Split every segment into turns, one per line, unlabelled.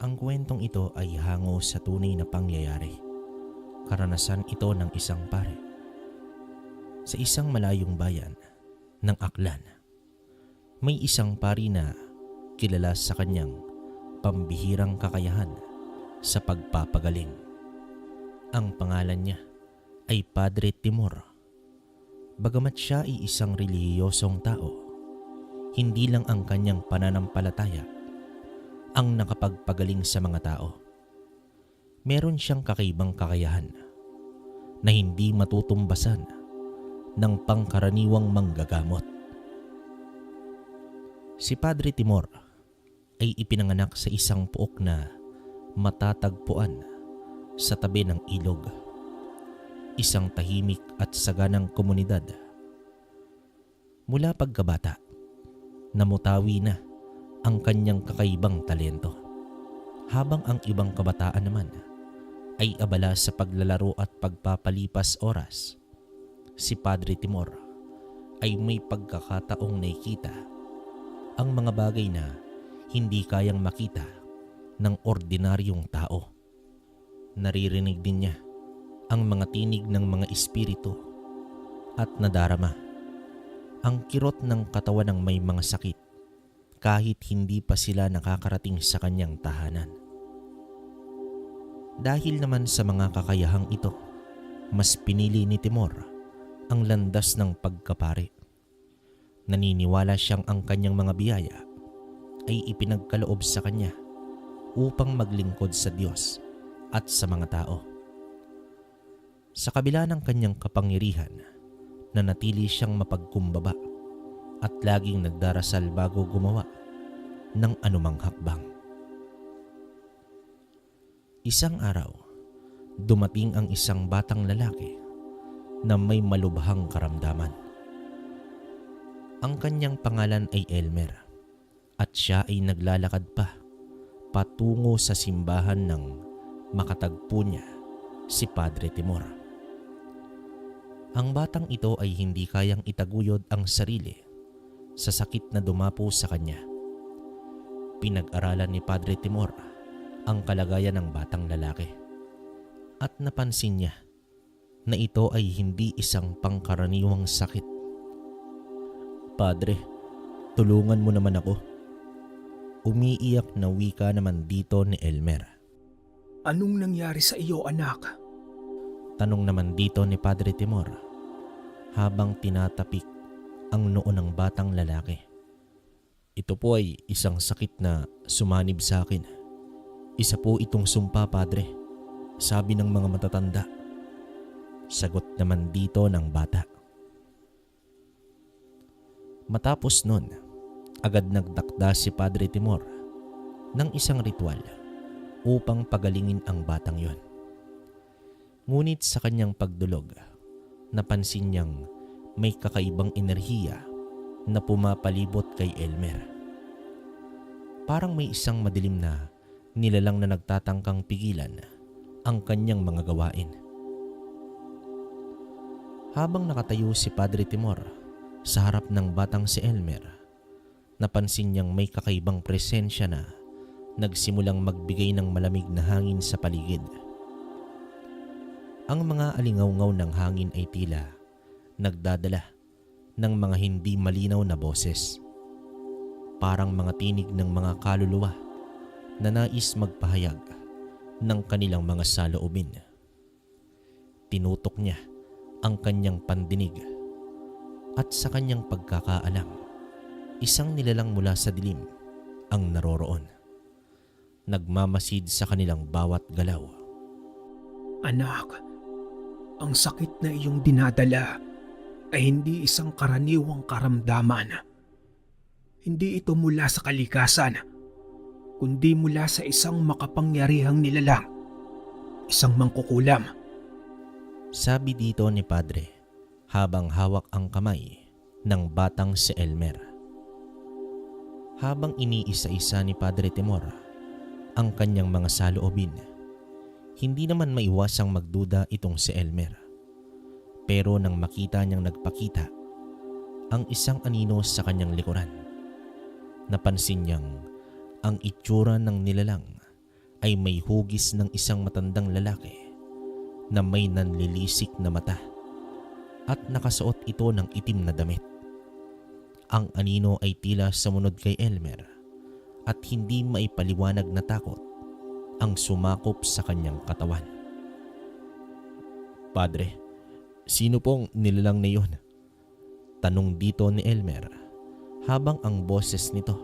Ang kwentong ito ay hango sa tunay na pangyayari. Karanasan ito ng isang pare. Sa isang malayong bayan ng Aklan, may isang pari na kilala sa kanyang pambihirang kakayahan sa pagpapagaling. Ang pangalan niya ay Padre Timor. Bagamat siya ay isang relihiyosong tao, hindi lang ang kanyang pananampalataya ang nakapagpagaling sa mga tao. Meron siyang kakaibang kakayahan na hindi matutumbasan ng pangkaraniwang manggagamot. Si Padre Timor ay ipinanganak sa isang puok na matatagpuan sa tabi ng ilog. Isang tahimik at saganang komunidad. Mula pagkabata, namutawi na ang kanyang kakaibang talento. Habang ang ibang kabataan naman ay abala sa paglalaro at pagpapalipas oras, si Padre Timor ay may pagkakataong nakikita ang mga bagay na hindi kayang makita ng ordinaryong tao. Naririnig din niya ang mga tinig ng mga espiritu at nadarama ang kirot ng katawan ng may mga sakit kahit hindi pa sila nakakarating sa kanyang tahanan. Dahil naman sa mga kakayahang ito, mas pinili ni Timor ang landas ng pagkapari. Naniniwala siyang ang kanyang mga biyaya ay ipinagkaloob sa kanya upang maglingkod sa Diyos at sa mga tao. Sa kabila ng kanyang kapangyarihan, nanatili siyang mapagkumbaba at laging nagdarasal bago gumawa ng anumang hakbang. Isang araw, dumating ang isang batang lalaki na may malubhang karamdaman. Ang kanyang pangalan ay Elmer at siya ay naglalakad pa patungo sa simbahan ng makatagpo niya si Padre Timor. Ang batang ito ay hindi kayang itaguyod ang sarili sa sakit na dumapo sa kanya. Pinag-aralan ni Padre Timor ang kalagayan ng batang lalaki at napansin niya na ito ay hindi isang pangkaraniwang sakit. "Padre, tulungan mo naman ako." Umiiyak na wika naman dito ni Elmer.
"Anong nangyari sa iyo, anak?"
Tanong naman dito ni Padre Timor habang tinatapik ang noo ng batang lalaki. "Ito po ay isang sakit na sumanib sa akin. Isa po itong sumpa, Padre, sabi ng mga matatanda." Sagot naman dito ng bata. Matapos nun, agad nagtakda si Padre Timor ng isang ritual upang pagalingin ang batang yon. Ngunit sa kanyang pagdulog, napansin niyang may kakaibang enerhiya na pumapalibot kay Elmer. Parang may isang madilim na nilalang na nagtatangkang pigilan ang kanyang mga gawain. Habang nakatayo si Padre Timor sa harap ng batang si Elmer, napansin niyang may kakaibang presensya na nagsimulang magbigay ng malamig na hangin sa paligid. Ang mga alingawngaw ng hangin ay tila nagdadala ng mga hindi malinaw na boses. Parang mga tinig ng mga kaluluwa na nais magpahayag ng kanilang mga saloobin. Tinutok niya ang kanyang pandinig at sa kanyang pagkakaalam, isang nilalang mula sa dilim ang naroroon. Nagmamasid sa kanilang bawat galaw.
"Anak, ang sakit na iyong dinadala ay hindi isang karaniwang karamdaman. Hindi ito mula sa kalikasan, kundi mula sa isang makapangyarihang nilalang, isang mangkukulam."
Sabi dito ni Padre habang hawak ang kamay ng batang si Elmer. Habang iniisa-isa ni Padre Timor ang kanyang mga saloobin, hindi naman maiwasang magduda itong si Elmer. Pero nang makita niyang nagpakita ang isang anino sa kanyang likuran, napansin niyang ang itsura ng nilalang ay may hugis ng isang matandang lalaki na may nanlilisik na mata at nakasuot ito ng itim na damit. Ang anino ay tila sumunod kay Elmer at hindi maipaliwanag na takot ang sumakop sa kanyang katawan. "Padre, sino pong nilalang na yun?" Tanong dito ni Elmer habang ang boses nito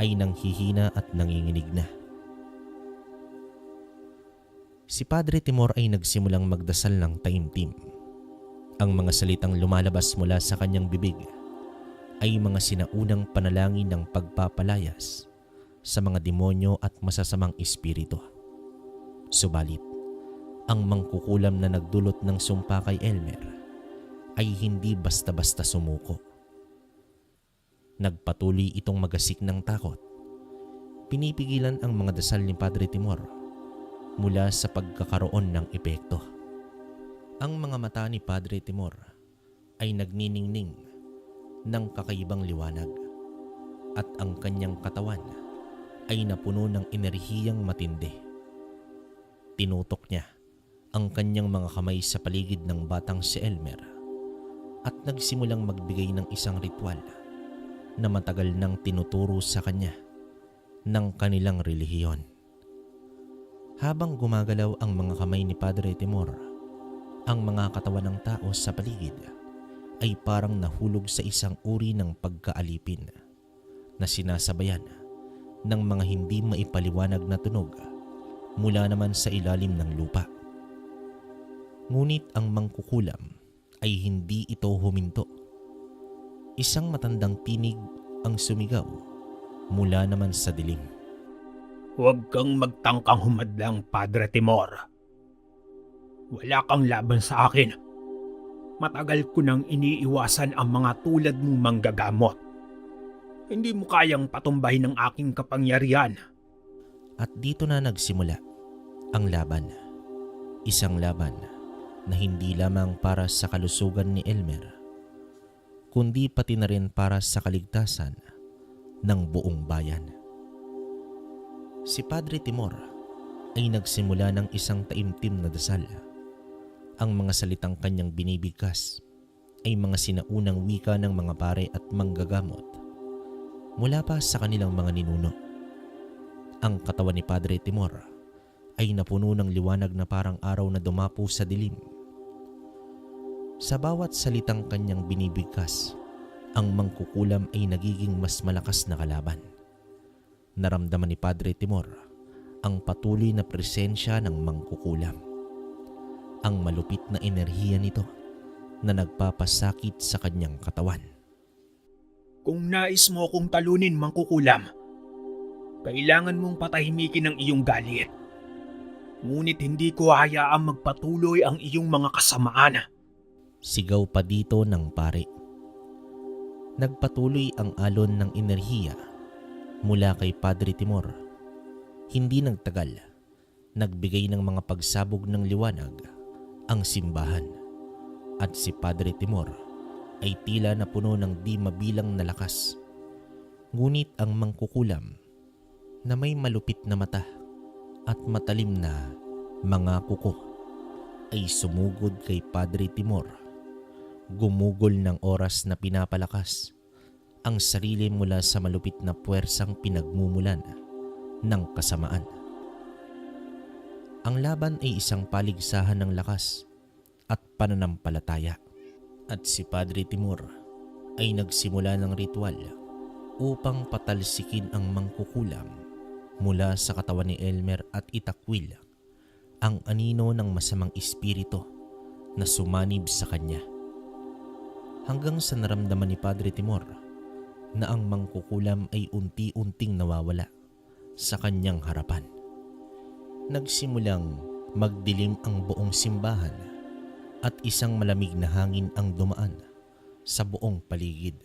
ay nanghihina at nanginginig na. Si Padre Timor ay nagsimulang magdasal ng taimtim. Ang mga salitang lumalabas mula sa kanyang bibig ay mga sinaunang panalangin ng pagpapalayas sa mga demonyo at masasamang espiritu. Subalit, ang mangkukulam na nagdulot ng sumpa kay Elmer ay hindi basta-basta sumuko. Nagpatuloy itong magasik ng takot. Pinipigilan ang mga dasal ni Padre Timor mula sa pagkakaroon ng epekto. Ang mga mata ni Padre Timor ay nagniningning ng kakaibang liwanag at ang kanyang katawan ay napuno ng enerhiyang matindi. Tinutok niya ang kanyang mga kamay sa paligid ng batang si Elmer at nagsimulang magbigay ng isang ritual na matagal nang tinuturo sa kanya ng kanilang relihiyon. Habang gumagalaw ang mga kamay ni Padre Timor, ang mga katawan ng tao sa paligid ay parang nahulog sa isang uri ng pagkaalipin na sinasabayan ng mga hindi maipaliwanag na tunog mula naman sa ilalim ng lupa. Ngunit ang mangkukulam ay hindi ito huminto. Isang matandang tinig ang sumigaw mula naman sa dilim.
Huwag kang magtangkang humadlang, Padre Timor. Wala kang laban sa akin. Matagal ko nang iniiwasan ang mga tulad mong manggagamot. Hindi mo kayang patumbahin ang aking kapangyarihan.
At dito na nagsimula ang laban. Isang laban na hindi lamang para sa kalusugan ni Elmer, kundi pati na rin para sa kaligtasan ng buong bayan. Si Padre Timor ay nagsimula ng isang taimtim na dasal. Ang mga salitang kanyang binibigkas ay mga sinaunang wika ng mga pare at manggagamot mula pa sa kanilang mga ninuno. Ang katawan ni Padre Timor ay napuno ng liwanag na parang araw na dumapo sa dilim. Sa bawat salitang kanyang binibigkas, ang mangkukulam ay nagiging mas malakas na kalaban. Naramdaman ni Padre Timor ang patuloy na presensya ng mangkukulam. Ang malupit na enerhiya nito na nagpapasakit sa kanyang katawan.
Kung nais mo akong talunin, mangkukulam, kailangan mong patahimikin ang iyong galit. Ngunit hindi ko hayaang magpatuloy ang iyong mga kasamaan.
Sigaw pa dito ng pare. Nagpatuloy ang alon ng enerhiya mula kay Padre Timor. Hindi nagtagal, nagbigay ng mga pagsabog ng liwanag ang simbahan at si Padre Timor ay tila napuno ng di mabilang na lakas. Ngunit ang mangkukulam na may malupit na mata at matalim na mga kuko ay sumugod kay Padre Timor. Gumugol ng oras na pinapalakas ang sarili mula sa malupit na puwersang pinagmumulan ng kasamaan. Ang laban ay isang paligsahan ng lakas at pananampalataya. At si Padre Timor ay nagsimula ng ritual upang patalsikin ang mangkukulam mula sa katawan ni Elmer at itakwil ang anino ng masamang espiritu na sumanib sa kanya. Hanggang sa naramdaman ni Padre Timor na ang mangkukulam ay unti-unting nawawala sa kanyang harapan. Nagsimulang magdilim ang buong simbahan at isang malamig na hangin ang dumaan sa buong paligid.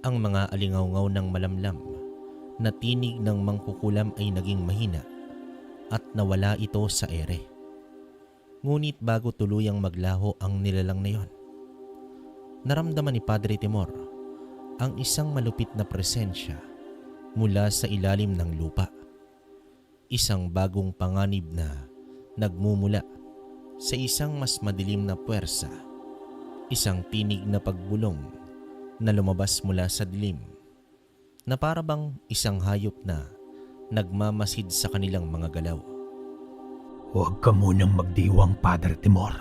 Ang mga alingawngaw ng malamlam na tinig ng mangkukulam ay naging mahina at nawala ito sa ere. Ngunit bago tuluyang maglaho ang nilalang na yon, naramdaman ni Padre Timor ang isang malupit na presensya mula sa ilalim ng lupa. isang bagong panganib na nagmumula sa isang mas madilim na puwersa, isang tinig na pagbulong na lumabas mula sa dilim, na para bang isang hayop na nagmamasid sa kanilang mga galaw.
Huwag ka munang magdiwang, Padre Timor.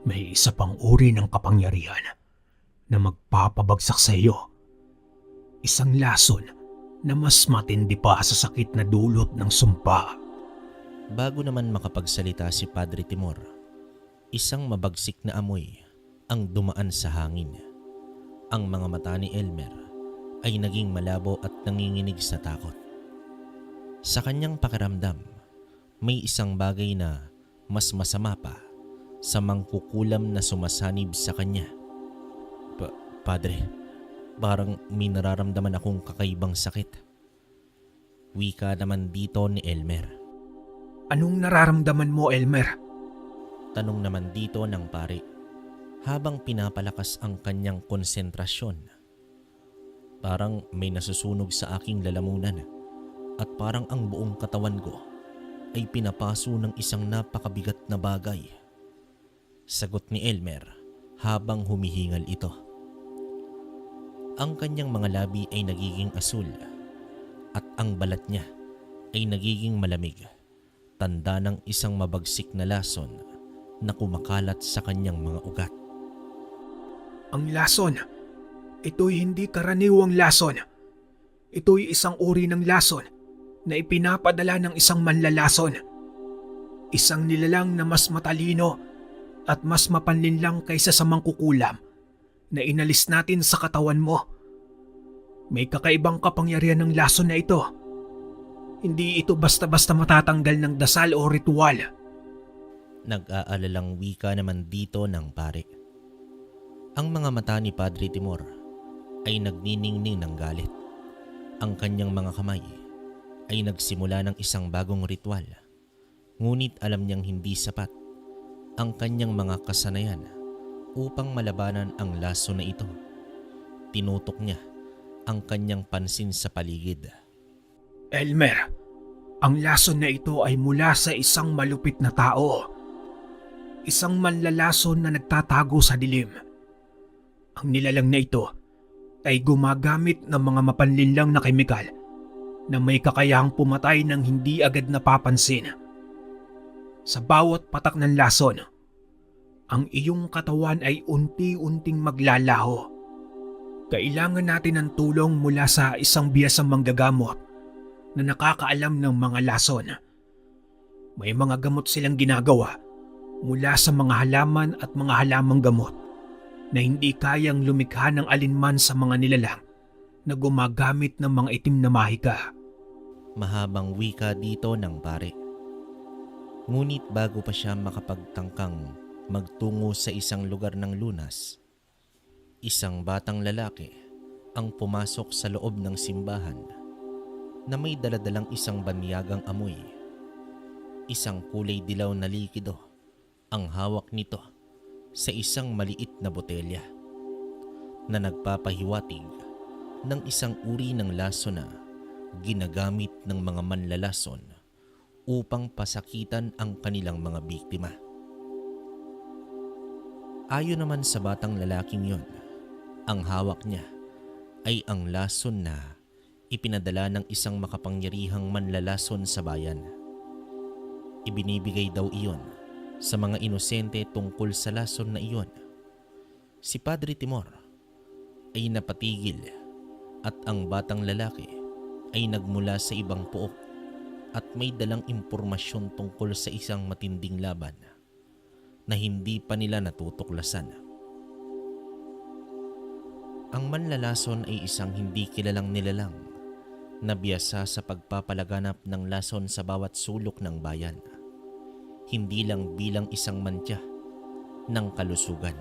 May isa pang uri ng kapangyarihan na magpapabagsak sa iyo. Isang lason na mas matindi pa sa sakit na dulot ng sumpa.
Bago naman makapagsalita si Padre Timor, isang mabagsik na amoy ang dumaan sa hangin. Ang mga mata ni Elmer ay naging malabo at nanginginig sa takot. Sa kanyang pakiramdam, may isang bagay na mas masama pa sa mangkukulam na sumasanib sa kanya. Padre, parang may nararamdaman akong kakaibang sakit. Wika naman dito ni Elmer.
Anong nararamdaman mo, Elmer?
Tanong naman dito ng pare habang pinapalakas ang kanyang konsentrasyon. Parang may nasusunog sa aking lalamunan at parang ang buong katawan ko ay pinapaso ng isang napakabigat na bagay. Sagot ni Elmer habang humihingal ito. Ang kanyang mga labi ay nagiging asul at ang balat niya ay nagiging malamig, tanda ng isang mabagsik na lason na kumakalat sa kanyang mga ugat.
Ang lason. Ito'y hindi karaniwang lason. Ito'y isang uri ng lason na ipinapadala ng isang manlalason. Isang nilalang na mas matalino at mas mapanlinlang kaysa sa mangkukulam na inalis natin sa katawan mo. May kakaibang kapangyarihan ng lason na ito. Hindi ito basta-basta matatanggal ng dasal o ritual.
Nag-aalalang wika naman dito ng pare. Ang mga mata ni Padre Timor ay nagniningning ng galit. Ang kanyang mga kamay ay nagsimula ng isang bagong ritual. Ngunit alam niyang hindi sapat ang kanyang mga kasanayan upang malabanan ang laso na ito. Tinutok niya ang kanyang pansin sa paligid.
Elmer, ang lason na ito ay mula sa isang malupit na tao. Isang manlalason na nagtatago sa dilim. Ang nilalang na ito ay gumagamit ng mga mapanlinlang na kemikal na may kakayahang pumatay ng hindi agad napapansin. Sa bawat patak ng lason, ang iyong katawan ay unti-unting maglalaho. Kailangan natin ng tulong mula sa isang biyasang manggagamot na nakakaalam ng mga lason. May mga gamot silang ginagawa mula sa mga halaman at mga halamang gamot na hindi kayang lumikha ng alinman sa mga nilalang na gumagamit ng mga itim na mahika.
Mahabang wika dito ng pare. Ngunit bago pa siya makapagtangkang magtungo sa isang lugar ng lunas, isang batang lalaki ang pumasok sa loob ng simbahan na may daladalang isang banyagang amoy. Isang kulay dilaw na likido ang hawak nito sa isang maliit na botelya na nagpapahiwatig ng isang uri ng laso na ginagamit ng mga manlalason upang pasakitan ang kanilang mga biktima. Ayon naman sa batang lalaking yon, ang hawak niya ay ang lason na ipinadala ng isang makapangyarihang manlalason sa bayan. Ibinibigay daw iyon sa mga inosente tungkol sa lason na iyon. Si Padre Timor ay napatigil at ang batang lalaki ay nagmula sa ibang pook at may dalang impormasyon tungkol sa isang matinding laban na hindi pa nila natutuklasan. Ang manlalason ay isang hindi kilalang nilalang na biyasa sa pagpapalaganap ng lason sa bawat sulok ng bayan. Hindi lang bilang isang mantya ng kalusugan,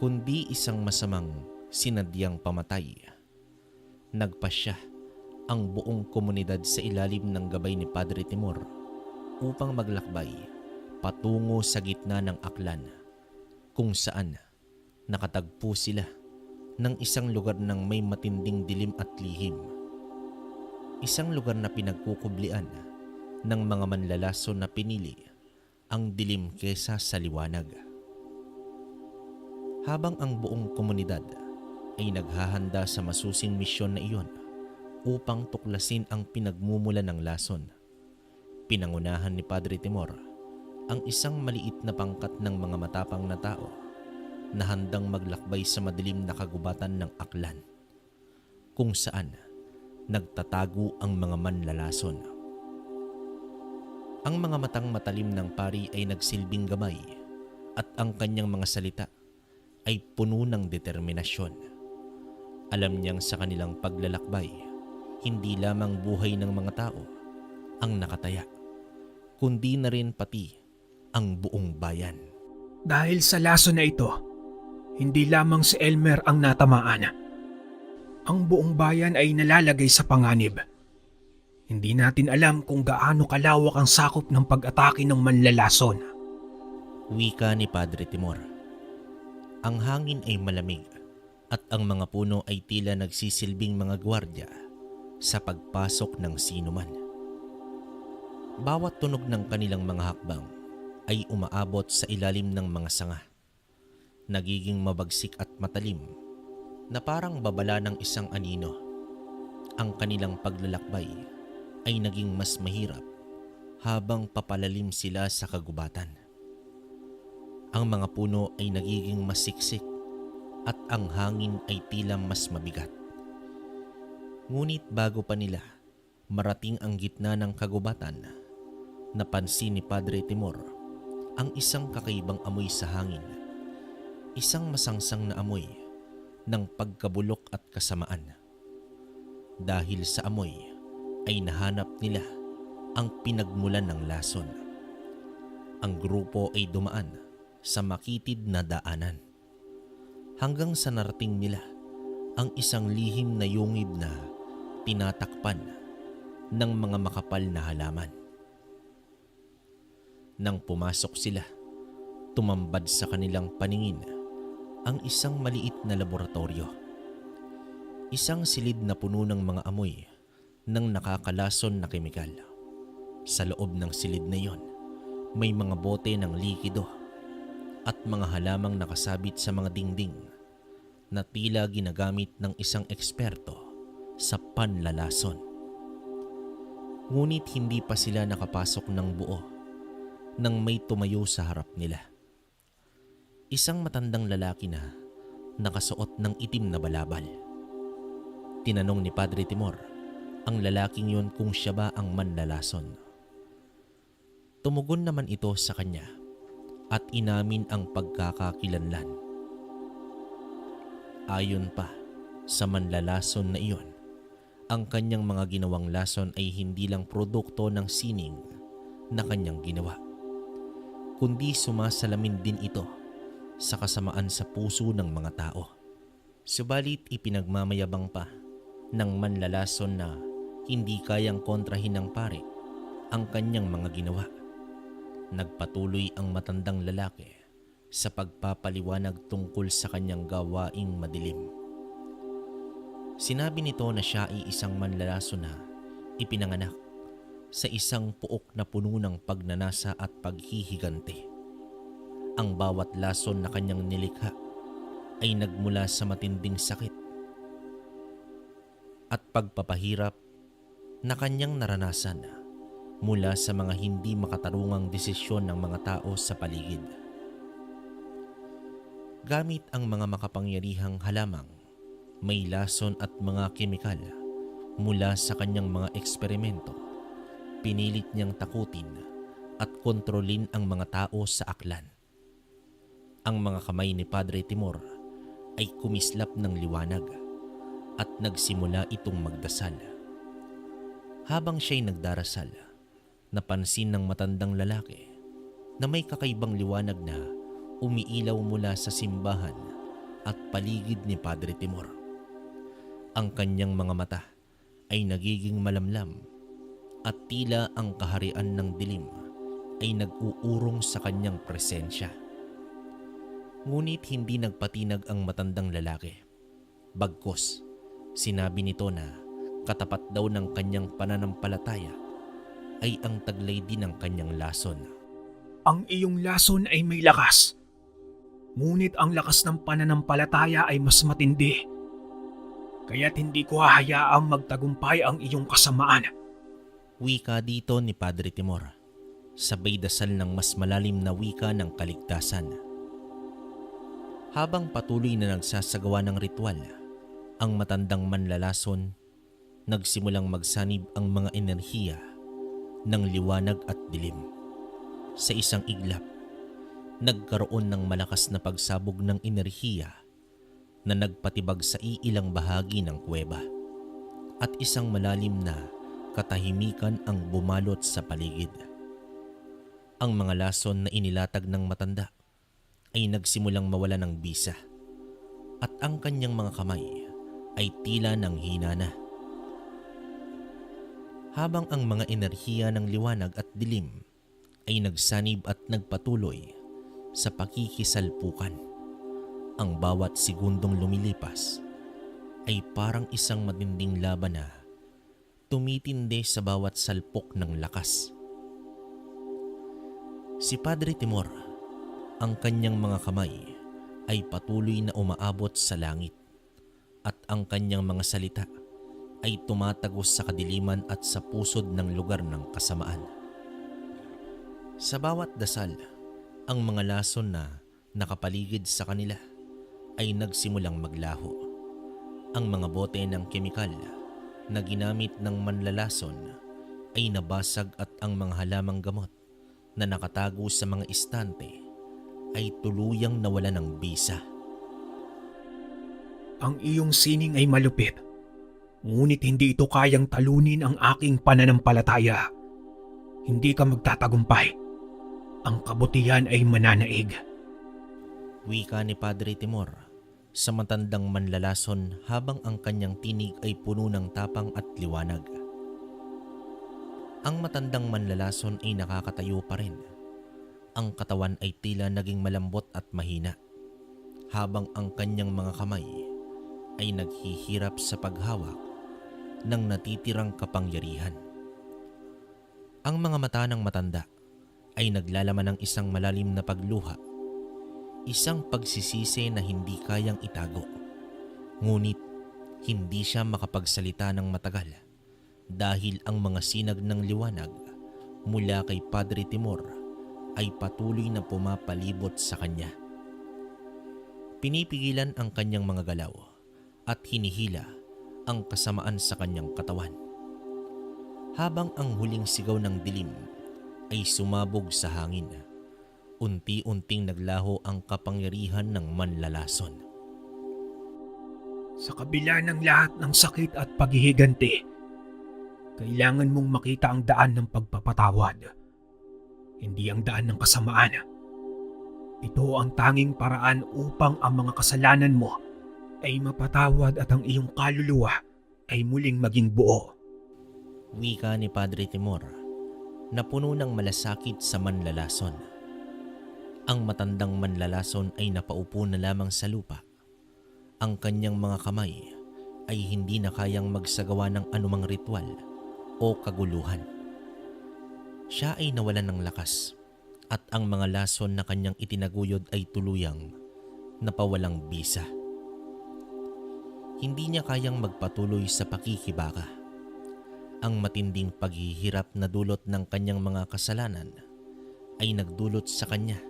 kundi isang masamang sinadyang pamatay. Nagpasya ang buong komunidad sa ilalim ng gabay ni Padre Timor upang maglakbay patungo sa gitna ng aklan kung saan nakatagpo sila ng isang lugar ng may matinding dilim at lihim. Isang lugar na pinagkukublian ng mga manlalason na pinili ang dilim kesa sa liwanag. Habang ang buong komunidad ay naghahanda sa masusing misyon na iyon upang tuklasin ang pinagmumula ng lason, pinangunahan ni Padre Timor ang isang maliit na pangkat ng mga matapang na tao na handang maglakbay sa madilim na kagubatan ng Aklan, kung saan nagtatago ang mga manlalason. Ang mga matang matalim ng pari ay nagsilbing gamay at ang kanyang mga salita ay puno ng determinasyon. Alam niyang sa kanilang paglalakbay, hindi lamang buhay ng mga tao ang nakataya, kundi na rin pati ang buong bayan.
Dahil sa lason na ito, hindi lamang si Elmer ang natamaan. Ang buong bayan ay nalalagay sa panganib. Hindi natin alam kung gaano kalawak ang sakop ng pag-atake ng manlalason.
Wika ni Padre Timor. Ang hangin ay malamig at ang mga puno ay tila nagsisilbing mga gwardya sa pagpasok ng sinuman. Bawat tunog ng kanilang mga hakbang ay umaabot sa ilalim ng mga sanga, nagiging mabagsik at matalim na parang babala ng isang anino. Ang kanilang paglalakbay ay naging mas mahirap habang papalalim sila sa kagubatan. Ang mga puno ay nagiging mas siksik at ang hangin ay tila mas mabigat. Ngunit bago pa nila marating ang gitna ng kagubatan, napansin ni Padre Timor ang isang kakaibang amoy sa hangin. Isang masangsang na amoy ng pagkabulok at kasamaan. Dahil sa amoy ay nahanap nila ang pinagmulan ng lason. Ang grupo ay dumaan sa makitid na daanan hanggang sa narating nila ang isang lihim na yungib na tinatakpan ng mga makapal na halaman. Nang pumasok sila, tumambad sa kanilang paningin ang isang maliit na laboratorio. Isang silid na puno ng mga amoy ng nakakalason na kemikal. Sa loob ng silid na iyon, may mga bote ng likido at mga halamang nakasabit sa mga dingding na tila ginagamit ng isang eksperto sa panlalason. Ngunit hindi pa sila nakapasok ng buo nang may tumayo sa harap nila. Isang matandang lalaki na nakasuot ng itim na balabal. Tinanong ni Padre Timor ang lalaking yun kung siya ba ang manlalason. Tumugon naman ito sa kanya at inamin ang pagkakakilanlan. Ayon pa sa manlalason na iyon, ang kanyang mga ginawang lason ay hindi lang produkto ng sining na kanyang ginawa, kundi sumasalamin din ito sa kasamaan sa puso ng mga tao. Subalit ipinagmamayabang pa ng manlalason na hindi kayang kontrahin ng pare ang kanyang mga ginawa. Nagpatuloy ang matandang lalaki sa pagpapaliwanag tungkol sa kanyang gawaing madilim. Sinabi nito na siya ay isang manlalason na ipinanganak sa isang puok na puno ng pagnanasa at paghihigante. Ang bawat lason na kanyang nilikha ay nagmula sa matinding sakit at pagpapahirap na kanyang naranasan mula sa mga hindi makatarungang desisyon ng mga tao sa paligid. Gamit ang mga makapangyarihang halamang, may lason at mga kemikal mula sa kanyang mga eksperimento, pinilit niyang takutin at kontrolin ang mga tao sa Aklan. Ang mga kamay ni Padre Timor ay kumislap ng liwanag at nagsimula itong magdasal. Habang siya'y nagdarasal, napansin ng matandang lalaki na may kakaibang liwanag na umiilaw mula sa simbahan at paligid ni Padre Timor. Ang kanyang mga mata ay nagiging malamlam at tila ang kaharian ng dilim ay nag-uurong sa kanyang presensya. Ngunit hindi nagpatinag ang matandang lalaki. Bagkus, sinabi nito na Katapat daw ng kanyang pananampalataya ay ang taglay din ng kanyang lason.
Ang iyong lason ay may lakas. Ngunit ang lakas ng pananampalataya ay mas matindi. Kaya't hindi ko hahayaang magtagumpay ang iyong kasamaan.
Wika dito ni Padre Timor, sabay dasal ng mas malalim na wika ng kaligtasan. Habang patuloy na nagsasagawa ng ritual, ang matandang manlalason, nagsimulang magsanib ang mga enerhiya ng liwanag at dilim. Sa isang iglap, nagkaroon ng malakas na pagsabog ng enerhiya na nagpatibag sa iilang bahagi ng kuweba at isang malalim na katahimikan ang bumalot sa paligid. Ang mga lason na inilatag ng matanda ay nagsimulang mawala ng bisa at ang kanyang mga kamay ay tila ng hinana. Habang ang mga enerhiya ng liwanag at dilim ay nagsanib at nagpatuloy sa pakikisalpukan, ang bawat segundong lumilipas ay parang isang matinding laban na tumitindi sa bawat salpok ng lakas. Si Padre Timor, ang kanyang mga kamay ay patuloy na umaabot sa langit at ang kanyang mga salita ay tumatagos sa kadiliman at sa pusod ng lugar ng kasamaan. Sa bawat dasal, ang mga lason na nakapaligid sa kanila ay nagsimulang maglaho. Ang mga bote ng kemikal na ginamit ng manlalason ay nabasag at ang mga halamang gamot na nakatago sa mga istante ay tuluyang nawala ng bisa.
Ang iyong sining ay malupit, ngunit hindi ito kayang talunin ang aking pananampalataya. Hindi ka magtatagumpay. Ang kabutihan ay mananaig.
Wika ni Padre Timor sa matandang manlalason habang ang kanyang tinig ay puno ng tapang at liwanag. Ang matandang manlalason ay nakakatayo pa rin. Ang katawan ay tila naging malambot at mahina, habang ang kanyang mga kamay ay naghihirap sa paghawak ng natitirang kapangyarihan. Ang mga mata ng matanda ay naglalaman ng isang malalim na pagluha, isang pagsisisi na hindi kayang itago. Ngunit hindi siya makapagsalita ng matagal dahil ang mga sinag ng liwanag mula kay Padre Timor ay patuloy na pumapalibot sa kanya. Pinipigilan ang kanyang mga galaw at hinihila ang kasamaan sa kanyang katawan. Habang ang huling sigaw ng dilim ay sumabog sa hangin, unti-unting naglaho ang kapangyarihan ng manlalason.
Sa kabila ng lahat ng sakit at paghihiganti, kailangan mong makita ang daan ng pagpapatawad, hindi ang daan ng kasamaan. Ito ang tanging paraan upang ang mga kasalanan mo ay mapatawad at ang iyong kaluluwa ay muling maging buo.
Wika ni Padre Timor na puno ng malasakit sa manlalason. Ang matandang manlalason ay napaupo na lamang sa lupa. Ang kanyang mga kamay ay hindi na kayang magsagawa ng anumang ritual o kaguluhan. Siya ay nawalan ng lakas at ang mga lason na kanyang itinaguyod ay tuluyang napawalang bisa. Hindi niya kayang magpatuloy sa pakikibaka. Ang matinding paghihirap na dulot ng kanyang mga kasalanan ay nagdulot sa kanya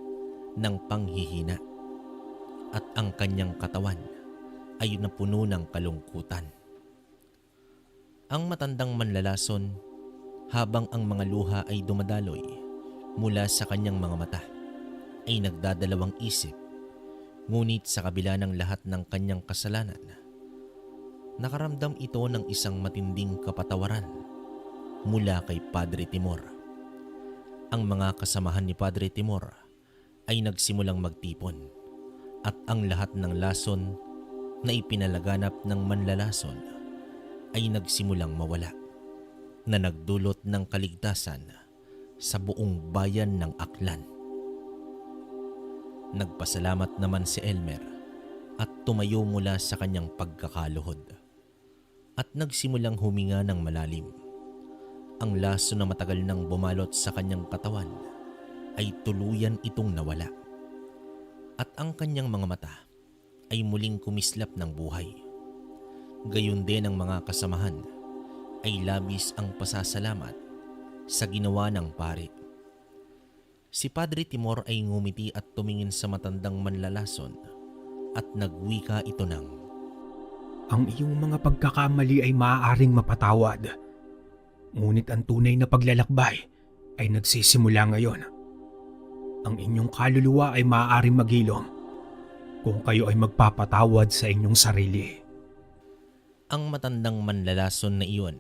ng panghihina at ang kanyang katawan ay napuno ng kalungkutan. Ang matandang manlalason, habang ang mga luha ay dumadaloy mula sa kanyang mga mata, ay nagdadalawang isip. Ngunit sa kabila ng lahat ng kanyang kasalanan, nakaramdam ito ng isang matinding kapatawaran mula kay Padre Timor. Ang mga kasamahan ni Padre Timor ay nagsimulang magtipon at ang lahat ng lason na ipinalaganap ng manlalason ay nagsimulang mawala, na nagdulot ng kaligtasan sa buong bayan ng Aklan. Nagpasalamat naman si Elmer at tumayo mula sa kanyang pagkakaluhod. at nagsimulang huminga ng malalim. Ang laso na matagal nang bumalot sa kanyang katawan ay tuluyan itong nawala. At ang kanyang mga mata ay muling kumislap ng buhay. Gayon din ang mga kasamahan ay labis ang pasasalamat sa ginawa ng pare. Si Padre Timor ay ngumiti at tumingin sa matandang manlalason at nagwika ito ng,
Ang iyong mga pagkakamali ay maaaring mapatawad. Ngunit ang tunay na paglalakbay ay nagsisimula ngayon. Ang inyong kaluluwa ay maaaring maghilom kung kayo ay magpapatawad sa inyong sarili.
ang matandang manlalason na iyon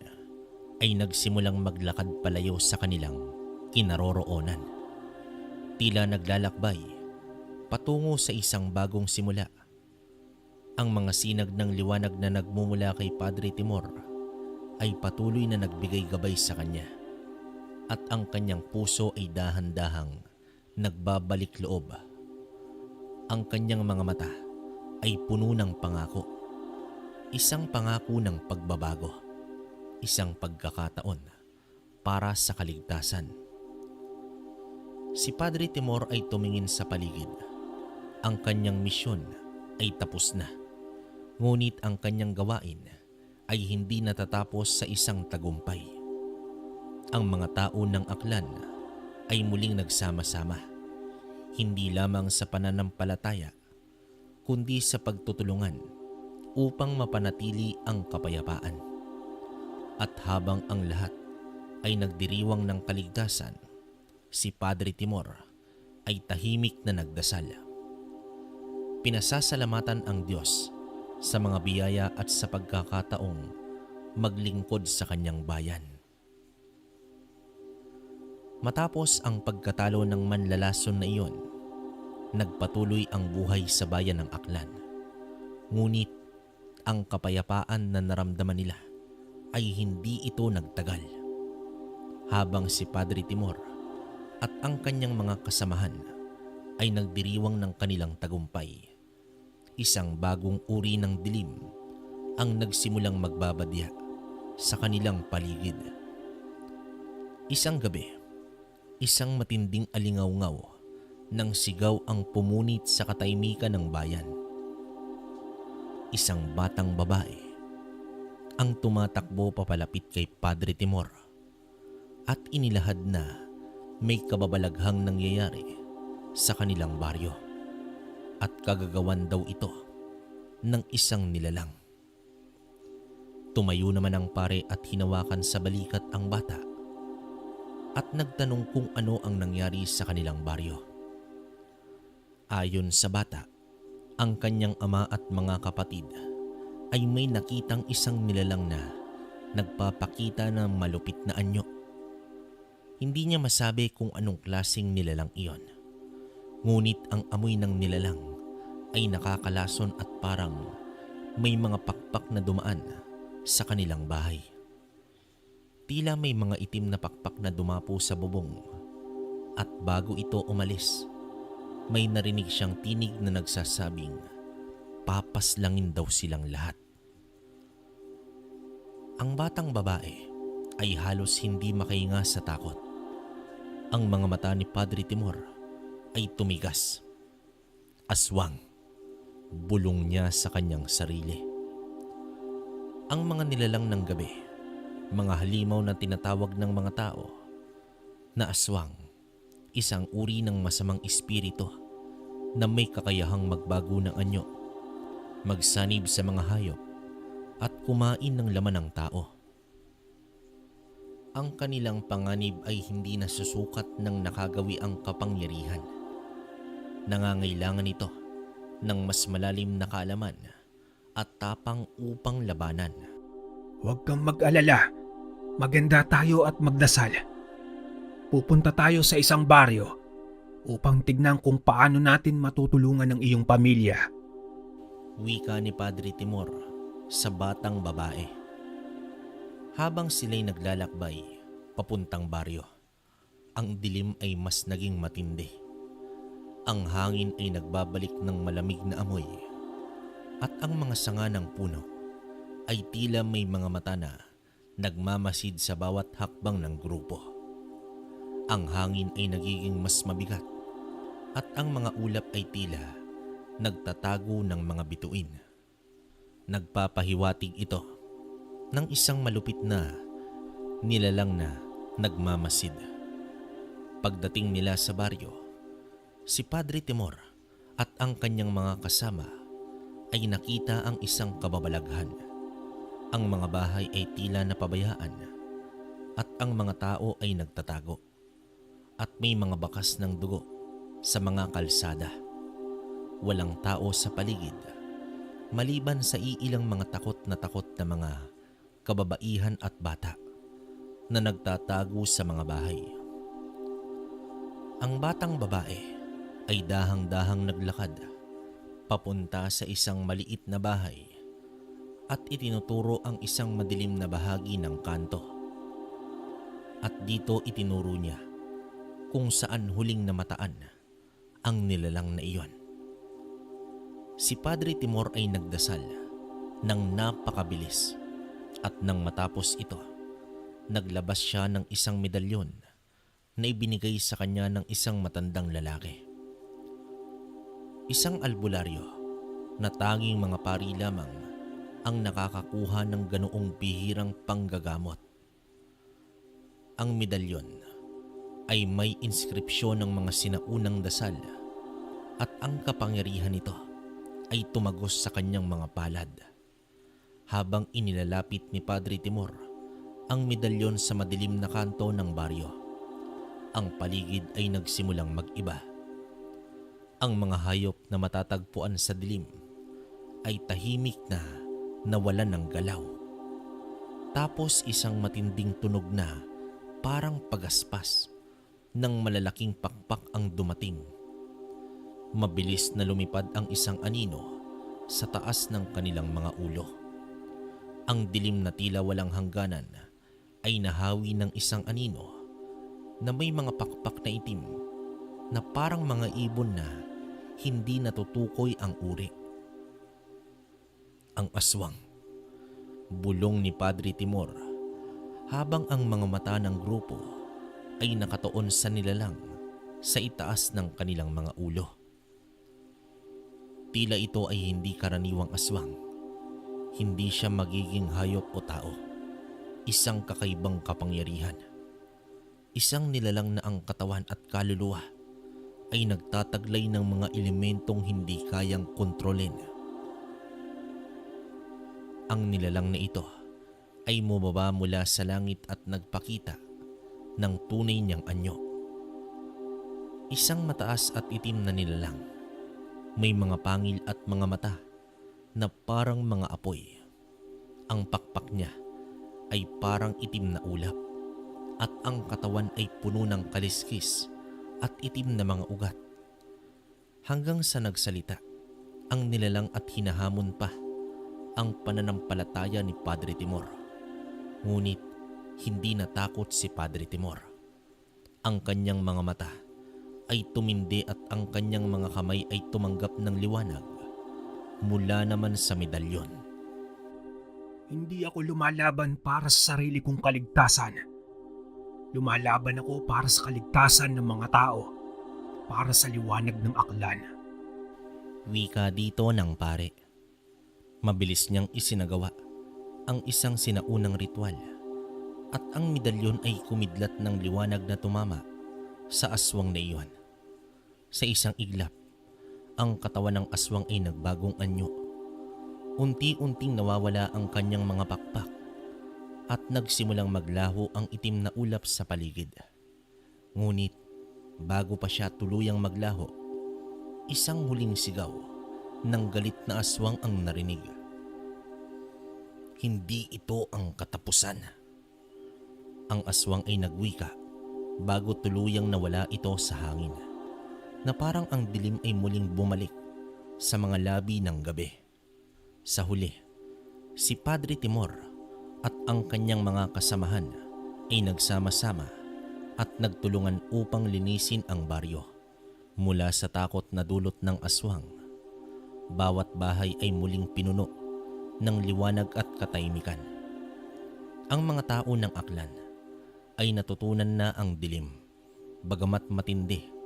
ay nagsimulang maglakad palayo sa kanilang kinaroroonan. Tila naglalakbay patungo sa isang bagong simula. Ang mga sinag ng liwanag na nagmumula kay Padre Timor ay patuloy na nagbigay gabay sa kanya at ang kanyang puso ay dahan-dahang nagbabalik loob. Ang kanyang mga mata ay puno ng pangako. Isang pangako ng pagbabago. Isang pagkakataon para sa kaligtasan. Si Padre Timor ay tumingin sa paligid. Ang kanyang misyon ay tapos na. Ngunit ang kanyang gawain ay hindi natatapos sa isang tagumpay. Ang mga tao ng Aklan ay muling nagsama-sama. Hindi lamang sa pananampalataya, kundi sa pagtutulungan upang mapanatili ang kapayapaan. At habang ang lahat ay nagdiriwang ng kaligtasan, si Padre Timor ay tahimik na nagdasal. Pinasasalamatan ang Diyos sa mga biyaya at sa pagkakataong maglingkod sa kanyang bayan. Matapos ang pagkatalo ng manlalason na iyon, nagpatuloy ang buhay sa bayan ng Aklan. Ngunit ang kapayapaan na naramdaman nila ay hindi ito nagtagal. Habang si Padre Timor at ang kanyang mga kasamahan ay nagdiriwang ng kanilang tagumpay, isang bagong uri ng dilim ang nagsimulang magbabadya sa kanilang paligid. Isang gabi, isang matinding alingaw-ngaw ng sigaw ang pumunit sa katahimikan ng bayan. Isang batang babae ang tumatakbo papalapit kay Padre Timor at inilahad na may kababalaghang nangyayari sa kanilang baryo at kagagawan daw ito ng isang nilalang. Tumayo naman ang pare at hinawakan sa balikat ang bata at nagtanong kung ano ang nangyari sa kanilang baryo. Ayon sa bata, ang kanyang ama at mga kapatid ay may nakitang isang nilalang na nagpapakita ng malupit na anyo. Hindi niya masabi kung anong klaseng nilalang iyon. Ngunit ang amoy ng nilalang ay nakakalason at parang may mga pakpak na dumaan sa kanilang bahay. Tila may mga itim na pakpak na dumapo sa bubong at bago ito umalis, may narinig siyang tinig na nagsasabing papaslangin daw silang lahat. Ang batang babae ay halos hindi makahinga sa takot. Ang mga mata ni Padre Timor ay tumigas. Aswang, bulong niya sa kanyang sarili. Ang mga nilalang ng gabi, mga halimaw na tinatawag ng mga tao na aswang, isang uri ng masamang espiritu na may kakayahang magbago ng anyo, magsanib sa mga hayop at kumain ng laman ng tao. Ang kanilang panganib ay hindi nasusukat ng nakagawi ang kapangyarihan. Nangangailangan ito ng mas malalim na kaalaman at tapang upang labanan.
Huwag kang mag-alala. Maganda tayo at magdasal. Pupunta tayo sa isang baryo upang tignan kung paano natin matutulungan ang iyong pamilya.
Wika ni Padre Timor sa batang babae. Habang sila'y naglalakbay papuntang baryo, ang dilim ay mas naging matindi. Ang hangin ay nagbabalik ng malamig na amoy at ang mga sanga ng puno ay tila may mga mata na nagmamasid sa bawat hakbang ng grupo. Ang hangin ay nagiging mas mabigat at ang mga ulap ay tila nagtatago ng mga bituin. Nagpapahiwatig ito ng isang malupit na nilalang na nagmamasid. Pagdating nila sa baryo, si Padre Timor at ang kanyang mga kasama ay nakita ang isang kababalaghan. Ang mga bahay ay tila napabayaan at ang mga tao ay nagtatago at may mga bakas ng dugo sa mga kalsada. Walang tao sa paligid maliban sa iilang mga takot na mga kababaihan at bata na nagtatago sa mga bahay. Ang batang babae ay dahang-dahang naglakad papunta sa isang maliit na bahay at itinuturo ang isang madilim na bahagi ng kanto. At dito itinuro niya kung saan huling namataan ang nilalang na iyon. Si Padre Timor ay nagdasal ng napakabilis at nang matapos ito, naglabas siya ng isang medalyon na ibinigay sa kanya ng isang matandang lalaki. Isang albularyo na tanging mga pari lamang ang nakakakuha ng ganoong bihirang panggagamot. Ang medalyon ay may inskripsyon ng mga sinaunang dasal at ang kapangyarihan nito ay tumagos sa kanyang mga palad. Habang inilalapit ni Padre Timor ang medalyon sa madilim na kanto ng baryo, ang paligid ay nagsimulang mag-iba. Ang mga hayop na matatagpuan sa dilim ay tahimik na nawalan ng galaw. Tapos isang matinding tunog na parang pagaspas ng malalaking pakpak ang dumating. Mabilis na lumipad ang isang anino sa taas ng kanilang mga ulo. Ang dilim na tila walang hangganan ay nahawi ng isang anino na may mga pakpak na itim na parang mga ibon na hindi natutukoy ang uri. Ang aswang, bulong ni Padre Timor habang ang mga mata ng grupo ay nakatuon sa nilalang sa itaas ng kanilang mga ulo. Tila ito ay hindi karaniwang aswang. Hindi siya magiging hayop o tao. Isang kakaibang kapangyarihan. Isang nilalang na ang katawan at kaluluwa ay nagtataglay ng mga elementong hindi kayang kontrolin. Ang nilalang na ito ay bumaba mula sa langit at nagpakita ng tunay niyang anyo. Isang mataas at itim na nilalang. May mga pangil at mga mata na parang mga apoy. Ang pakpak niya ay parang itim na ulap at ang katawan ay puno ng kaliskis at itim na mga ugat. Hanggang sa nagsalita ang nilalang at hinahamon pa ang pananampalataya ni Padre Timor. Ngunit hindi natakot si Padre Timor. Ang kanyang mga mata ay tumindi at ang kanyang mga kamay ay tumanggap ng liwanag mula naman sa medalyon.
Hindi ako lumalaban para sa sarili kong kaligtasan. Lumalaban ako para sa kaligtasan ng mga tao, para sa liwanag ng aklan.
Wika dito ng pare. Mabilis niyang isinagawa ang isang sinaunang ritual at ang medalyon ay kumidlat ng liwanag na tumama sa aswang na iyon. Sa isang iglap, ang katawan ng aswang ay nagbagong anyo. Unti-unting nawawala ang kanyang mga pakpak at nagsimulang maglaho ang itim na ulap sa paligid. Ngunit bago pa siya tuluyang maglaho, isang huling sigaw ng galit na aswang ang narinig. Hindi ito ang katapusan. Ang aswang ay nagwika bago tuluyang nawala ito sa hangin, na parang ang dilim ay muling bumalik sa mga labi ng gabi. Sa huli, si Padre Timor at ang kanyang mga kasamahan ay nagsama-sama at nagtulungan upang linisin ang baryo mula sa takot na dulot ng aswang. Bawat bahay ay muling pinuno ng liwanag at katahimikan. Ang mga tao ng aklan ay natutunan na ang dilim, bagamat matindi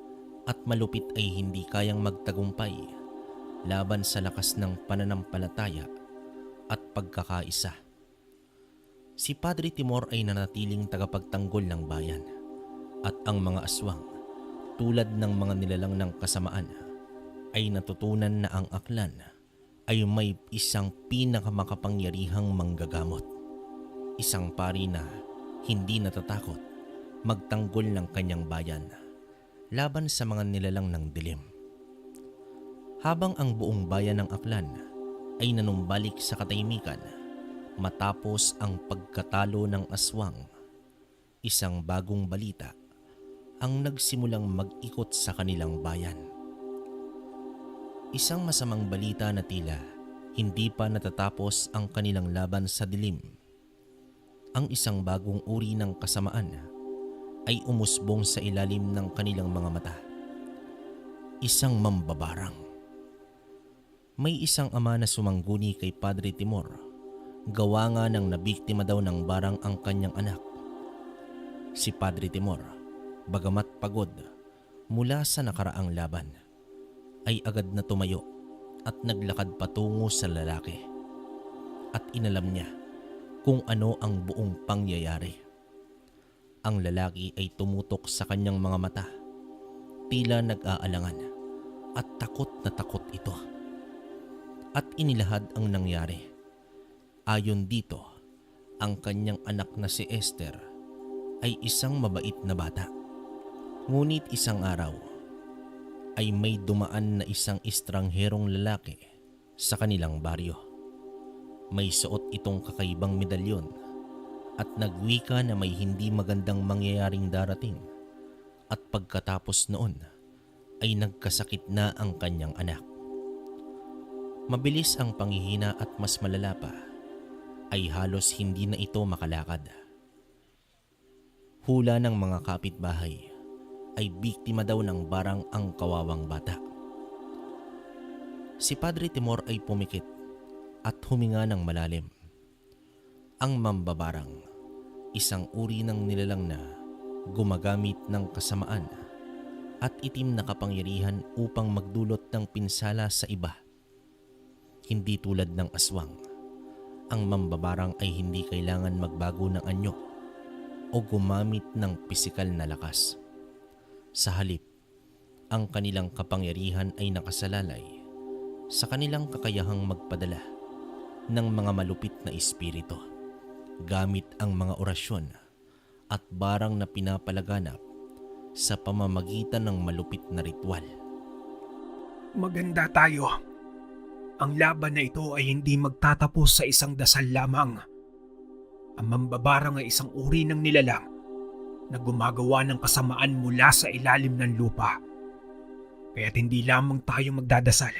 at malupit ay hindi kayang magtagumpay laban sa lakas ng pananampalataya at pagkakaisa. Si Padre Timor ay nanatiling tagapagtanggol ng bayan at ang mga aswang tulad ng mga nilalang ng kasamaan ay natutunan na ang aklan ay may isang pinakamakapangyarihang manggagamot. Isang pari na hindi natatakot magtanggol ng kanyang bayan laban sa mga nilalang ng dilim. Habang ang buong bayan ng aklan ay nanumbalik sa katahimikan matapos ang pagkatalo ng aswang, isang bagong balita ang nagsimulang mag-ikot sa kanilang bayan. Isang masamang balita na tila hindi pa natatapos ang kanilang laban sa dilim. Ang isang bagong uri ng kasamaan ay umusbong sa ilalim ng kanilang mga mata. Isang mambabarang. May isang ama na sumangguni kay Padre Timor, gawa nga ng nabiktima daw ng barang ang kanyang anak. Si Padre Timor, bagamat pagod mula sa nakaraang laban, ay agad na tumayo at naglakad patungo sa lalaki. At inalam niya kung ano ang buong pangyayari. Ang lalaki ay tumutok sa kanyang mga mata, tila nag-aalangan at takot na takot ito. At inilahad ang nangyari. Ayon dito, ang kanyang anak na si Esther ay isang mabait na bata. Ngunit isang araw ay may dumaan na isang estrangherong lalaki sa kanilang baryo. May suot itong kakaibang medalyon at nagwika na may hindi magandang mangyayaring darating, at pagkatapos noon ay nagkasakit na ang kanyang anak. Mabilis ang panghihina at mas malala pa ay halos hindi na ito makalakad. Hula ng mga kapitbahay ay biktima daw ng barang ang kawawang bata. Si Padre Timor ay pumikit at huminga ng malalim. Ang mambabarang, isang uri ng nilalang na gumagamit ng kasamaan at itim na kapangyarihan upang magdulot ng pinsala sa iba. Hindi tulad ng aswang, ang mambabarang ay hindi kailangan magbago ng anyo o gumamit ng pisikal na lakas. Sa halip, ang kanilang kapangyarihan ay nakasalalay sa kanilang kakayahang magpadala ng mga malupit na espiritu gamit ang mga orasyon at barang na pinapalaganap sa pamamagitan ng malupit na ritual.
Maganda tayo. Ang laban na ito ay hindi magtatapos sa isang dasal lamang. Ang mambabarang ay isang uri ng nilalang na gumagawa ng kasamaan mula sa ilalim ng lupa. Kaya't hindi lamang tayo magdadasal.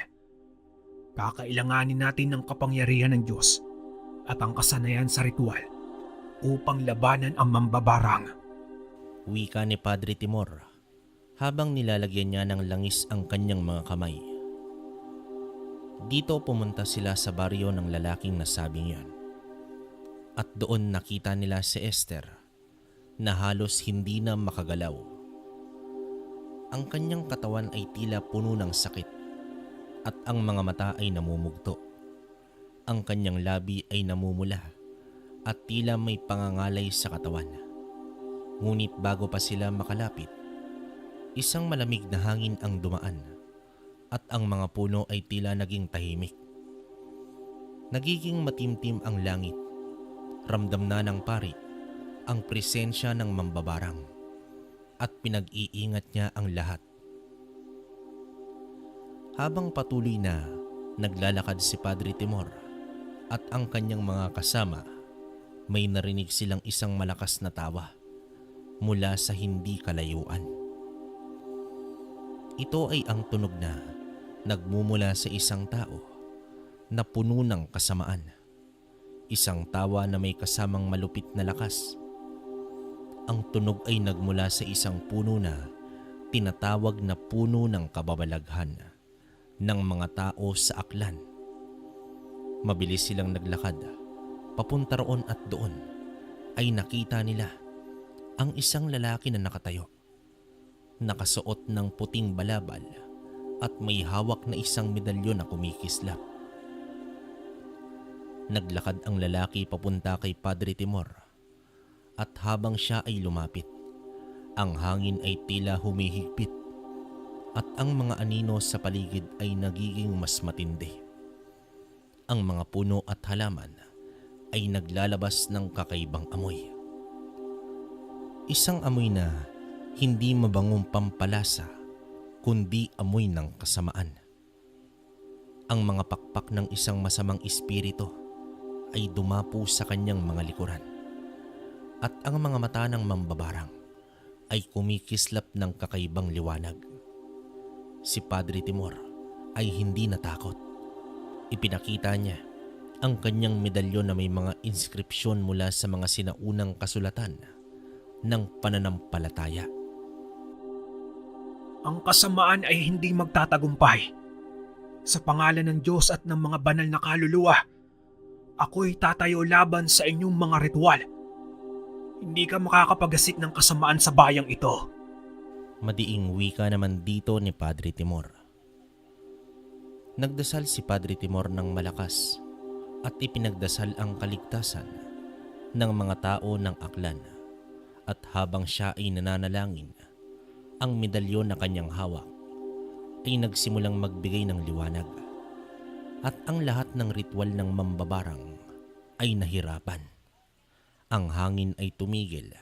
Kakailanganin natin ng kapangyarihan ng Diyos at ang kasanayan sa ritual upang labanan ang mambabarang.
Wika ni Padre Timor habang nilalagyan niya ng langis ang kanyang mga kamay. Dito pumunta sila sa baryo ng lalaking nasabing yon. At doon nakita nila si Esther na halos hindi na makagalaw. Ang kanyang katawan ay tila puno ng sakit at ang mga mata ay namumugto. Ang kanyang labi ay namumula at tila may pangangalay sa katawan. Ngunit bago pa sila makalapit, isang malamig na hangin ang dumaan at ang mga puno ay tila naging tahimik. Nagiging matimtim ang langit. Ramdam na ng pari ang presensya ng mambabarang at pinag-iingat niya ang lahat. Habang patuloy na naglalakad si Padre Timor at ang kanyang mga kasama, may narinig silang isang malakas na tawa mula sa hindi kalayuan. Ito ay ang tunog na nagmumula sa isang tao na puno ng kasamaan. Isang tawa na may kasamang malupit na lakas. Ang tunog ay nagmula sa isang puno na tinatawag na puno ng kababalaghan ng mga tao sa aklan. Mabilis silang naglakad. Papunta roon at doon ay nakita nila ang isang lalaki na nakatayo. Nakasuot ng puting balabal at may hawak na isang medalyon na kumikislap. Naglakad ang lalaki papunta kay Padre Timor at habang siya ay lumapit, ang hangin ay tila humihigpit at ang mga anino sa paligid ay nagiging mas matindi. Ang mga puno at halaman ay naglalabas ng kakaibang amoy. Isang amoy na hindi mabangong pampalasa kundi amoy ng kasamaan. Ang mga pakpak ng isang masamang espiritu ay dumapo sa kanyang mga likuran at ang mga mata ng mambabarang ay kumikislap ng kakaibang liwanag. Si Padre Timor ay hindi natakot. Ipinakita niya ang kanyang medalyon na may mga inskripsyon mula sa mga sinaunang kasulatan ng pananampalataya.
Ang kasamaan ay hindi magtatagumpay. Sa pangalan ng Diyos at ng mga banal na kaluluwa, ako'y tatayo laban sa inyong mga ritual. Hindi ka makakapagasik ng kasamaan sa bayang ito.
Madiing wika naman dito ni Padre Timor. Nagdasal si Padre Timor ng malakas at ipinagdasal ang kaligtasan ng mga tao ng Aklan. At habang siya ay nananalangin, ang medalyon na kanyang hawak ay nagsimulang magbigay ng liwanag at ang lahat ng ritual ng mambabarang ay nahirapan. Ang hangin ay tumigil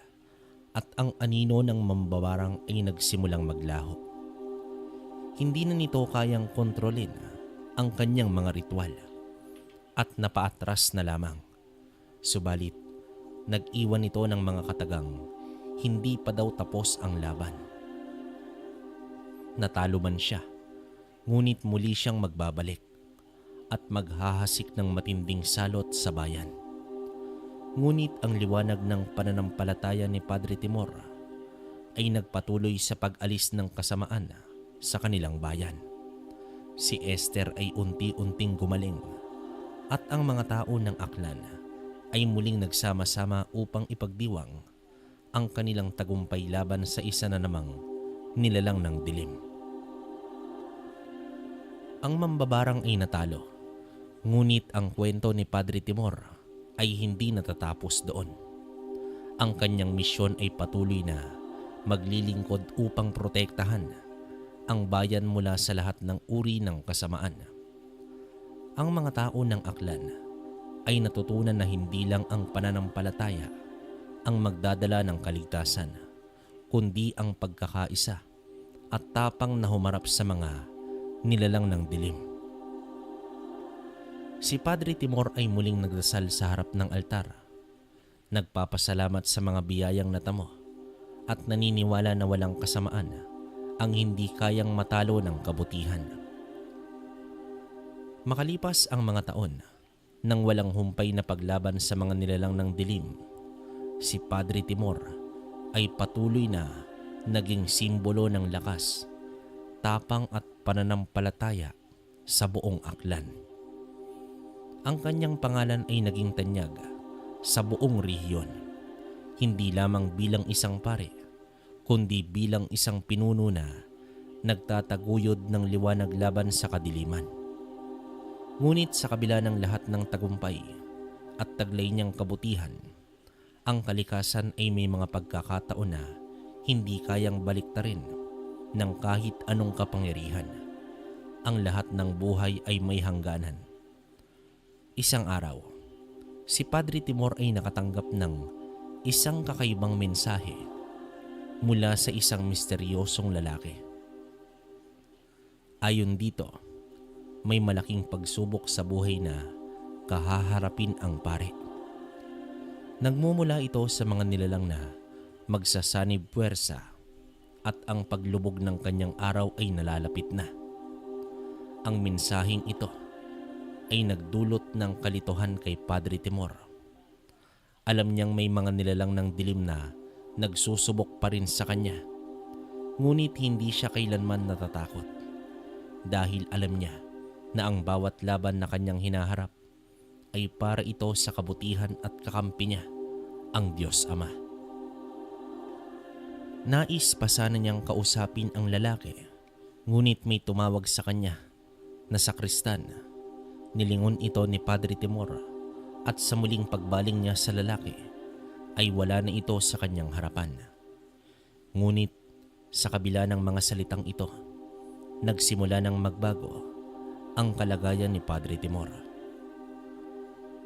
at ang anino ng mambabarang ay nagsimulang maglaho. Hindi na nito kayang kontrolin ang kanyang mga ritual at napaatras na lamang. Subalit, nag-iwan ito ng mga katagang hindi pa daw tapos ang laban. Natalo man siya, ngunit muli siyang magbabalik at maghahasik ng matinding salot sa bayan. Ngunit ang liwanag ng pananampalataya ni Padre Timor ay nagpatuloy sa pag-alis ng kasamaan sa kanilang bayan. Si Esther ay unti-unting gumaling at ang mga tao ng Aklan ay muling nagsama-sama upang ipagdiwang ang kanilang tagumpay laban sa isa na namang nilalang ng dilim. Ang mambabarang ay natalo, ngunit ang kwento ni Padre Timor ay hindi natatapos doon. Ang kanyang misyon ay patuloy na maglilingkod upang protektahan ang bayan mula sa lahat ng uri ng kasamaan. Ang mga tao ng Aklan ay natutunan na hindi lang ang pananampalataya ang magdadala ng kaligtasan, kundi ang pagkakaisa at tapang na humarap sa mga nilalang ng dilim. Si Padre Timor ay muling nagdasal sa harap ng altar. Nagpapasalamat sa mga biyayang natamo at naniniwala na walang kasamaan ang hindi kayang matalo ng kabutihan. Makalipas ang mga taon, nang walang humpay na paglaban sa mga nilalang ng dilim, si Padre Timor ay patuloy na naging simbolo ng lakas, tapang at pananampalataya sa buong Aklan. Ang kanyang pangalan ay naging tanyag sa buong rehiyon, hindi lamang bilang isang pare, kundi bilang isang pinuno na nagtataguyod ng liwanag laban sa kadiliman. Ngunit sa kabila ng lahat ng tagumpay at taglay niyang kabutihan, ang kalikasan ay may mga pagkakataon na hindi kayang baliktarin ng kahit anong kapangyarihan. Ang lahat ng buhay ay may hangganan. Isang araw, si Padre Timor ay nakatanggap ng isang kakaibang mensahe mula sa isang misteryosong lalaki. Ayon dito, may malaking pagsubok sa buhay na kahaharapin ang pare. Nagmumula ito sa mga nilalang na magsasanib puwersa at ang paglubog ng kanyang araw ay nalalapit na. Ang mensaheng ito ay nagdulot ng kalituhan kay Padre Timor. Alam niyang may mga nilalang ng dilim na nagsusubok pa rin sa kanya, ngunit hindi siya kailanman natatakot dahil alam niya na ang bawat laban na kanyang hinaharap ay para ito sa kabutihan at kakampi niya, ang Diyos Ama. Nais pa sana niyang kausapin ang lalaki, ngunit may tumawag sa kanya na sakristan. Nilingon ito ni Padre Timor at sa muling pagbaling niya sa lalaki ay wala na ito sa kanyang harapan. Ngunit sa kabila ng mga salitang ito, nagsimula ng magbago ang kalagayan ni Padre Timor.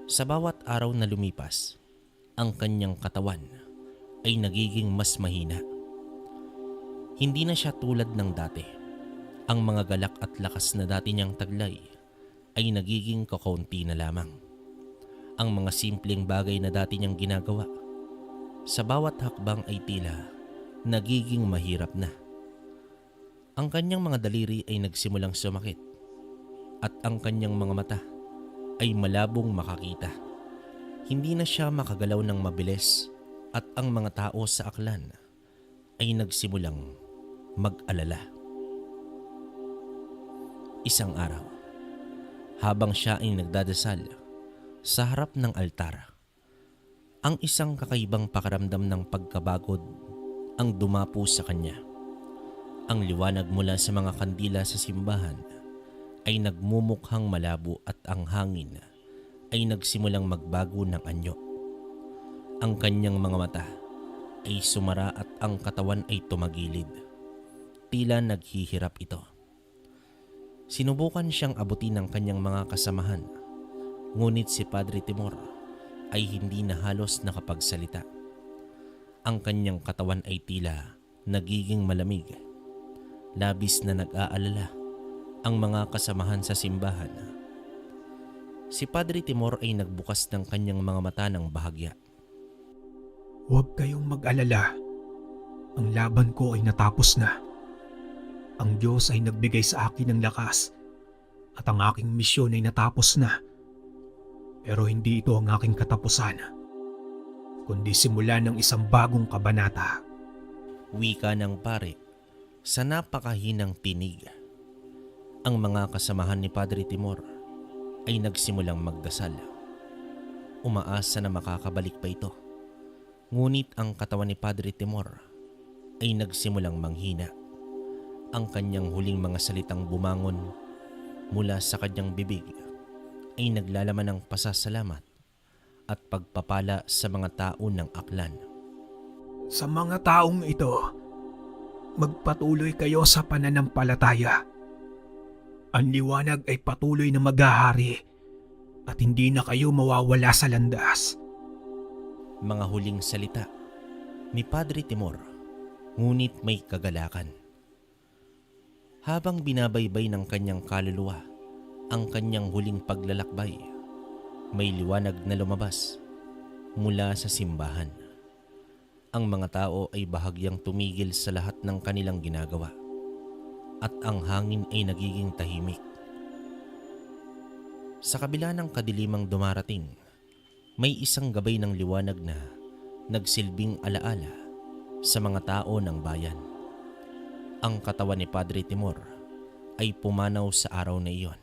Sa bawat araw na lumipas, ang kanyang katawan ay nagiging mas mahina. Hindi na siya tulad ng dati. Ang mga galak at lakas na dati niyang taglay ay nagiging kakaunti na lamang. Ang mga simpleng bagay na dati niyang ginagawa, sa bawat hakbang ay tila nagiging mahirap na. Ang kanyang mga daliri ay nagsimulang sumakit at ang kanyang mga mata ay malabong makakita. Hindi na siya makagalaw ng mabilis at ang mga tao sa aklan ay nagsimulang mag-alala. Isang araw, habang siya ay nagdadasal sa harap ng altar, ang isang kakaibang pakiramdam ng pagkabagod ang dumapo sa kanya. Ang liwanag mula sa mga kandila sa simbahan ay nagmumukhang malabo at ang hangin ay nagsimulang magbago ng anyo. Ang kanyang mga mata ay sumara at ang katawan ay tumagilid. Tila naghihirap ito. Sinubukan siyang abutin ng kanyang mga kasamahan, ngunit si Padre Timor ay hindi na halos nakapagsalita. Ang kanyang katawan ay tila nagiging malamig. Labis na nag-aalala ang mga kasamahan sa simbahan. Si Padre Timor ay nagbukas ng kanyang mga mata ng bahagya.
Huwag kayong mag-alala. Ang laban ko ay natapos na. Ang Diyos ay nagbigay sa akin ng lakas at ang aking misyon ay natapos na. Pero hindi ito ang aking katapusan, kundi simula ng isang bagong kabanata.
Wika ng pare sa napakahinang tinig. Ang mga kasamahan ni Padre Timor ay nagsimulang magdasal. Umaasa na makakabalik pa ito. Ngunit ang katawan ni Padre Timor ay nagsimulang manghina. Ang kanyang huling mga salitang bumangon mula sa kanyang bibig ay naglalaman ng pasasalamat at pagpapala sa mga tao ng aklan.
Sa mga taong ito, magpatuloy kayo sa pananampalataya. Ang liwanag ay patuloy na maghahari at hindi na kayo mawawala sa landas.
Mga huling salita ni Padre Timor, ngunit may kagalakan. Habang binabaybay ng kanyang kaluluwa ang kanyang huling paglalakbay, may liwanag na lumabas mula sa simbahan. Ang mga tao ay bahagyang tumigil sa lahat ng kanilang ginagawa at ang hangin ay nagiging tahimik. Sa kabila ng kadilimang dumarating, may isang gabay ng liwanag na nagsilbing alaala sa mga tao ng bayan. Ang katawan ni Padre Timor ay pumanaw sa araw na iyon,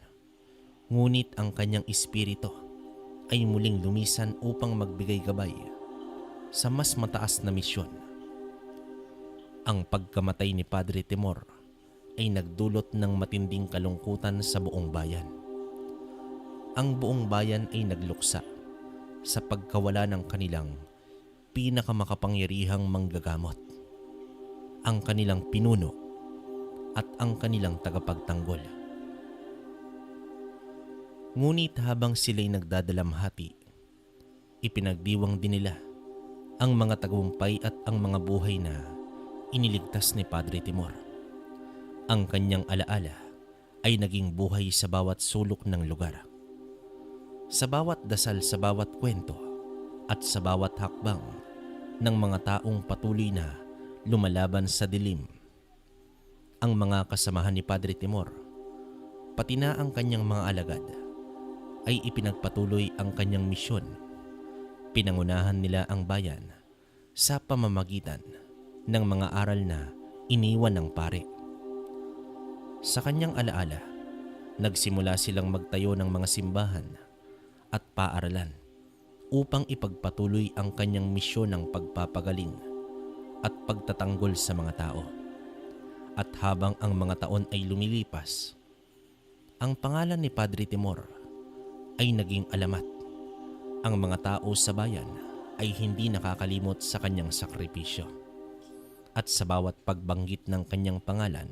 ngunit ang kanyang espiritu ay muling lumisan upang magbigay gabay sa mas mataas na misyon. Ang pagkamatay ni Padre Timor ay nagdulot ng matinding kalungkutan sa buong bayan. Ang buong bayan ay nagluksa sa pagkawala ng kanilang pinakamakapangyarihang manggagamot, ang kanilang pinuno at ang kanilang tagapagtanggol. Ngunit habang sila'y nagdadalamhati, ipinagdiwang din nila ang mga tagumpay at ang mga buhay na iniligtas ni Padre Timor. Ang kanyang alaala ay naging buhay sa bawat sulok ng lugar. Sa bawat dasal, sa bawat kwento at sa bawat hakbang ng mga taong patuloy na lumalaban sa dilim. Ang mga kasamahan ni Padre Timor, pati na ang kanyang mga alagad, ay ipinagpatuloy ang kanyang misyon. Pinangunahan nila ang bayan sa pamamagitan ng mga aral na iniwan ng pare. Sa kanyang alaala, nagsimula silang magtayo ng mga simbahan at paaralan upang ipagpatuloy ang kanyang misyon ng pagpapagaling at pagtatanggol sa mga tao. At habang ang mga taon ay lumilipas, ang pangalan ni Padre Timor ay naging alamat. Ang mga tao sa bayan ay hindi nakakalimot sa kanyang sakripisyo. At sa bawat pagbanggit ng kanyang pangalan,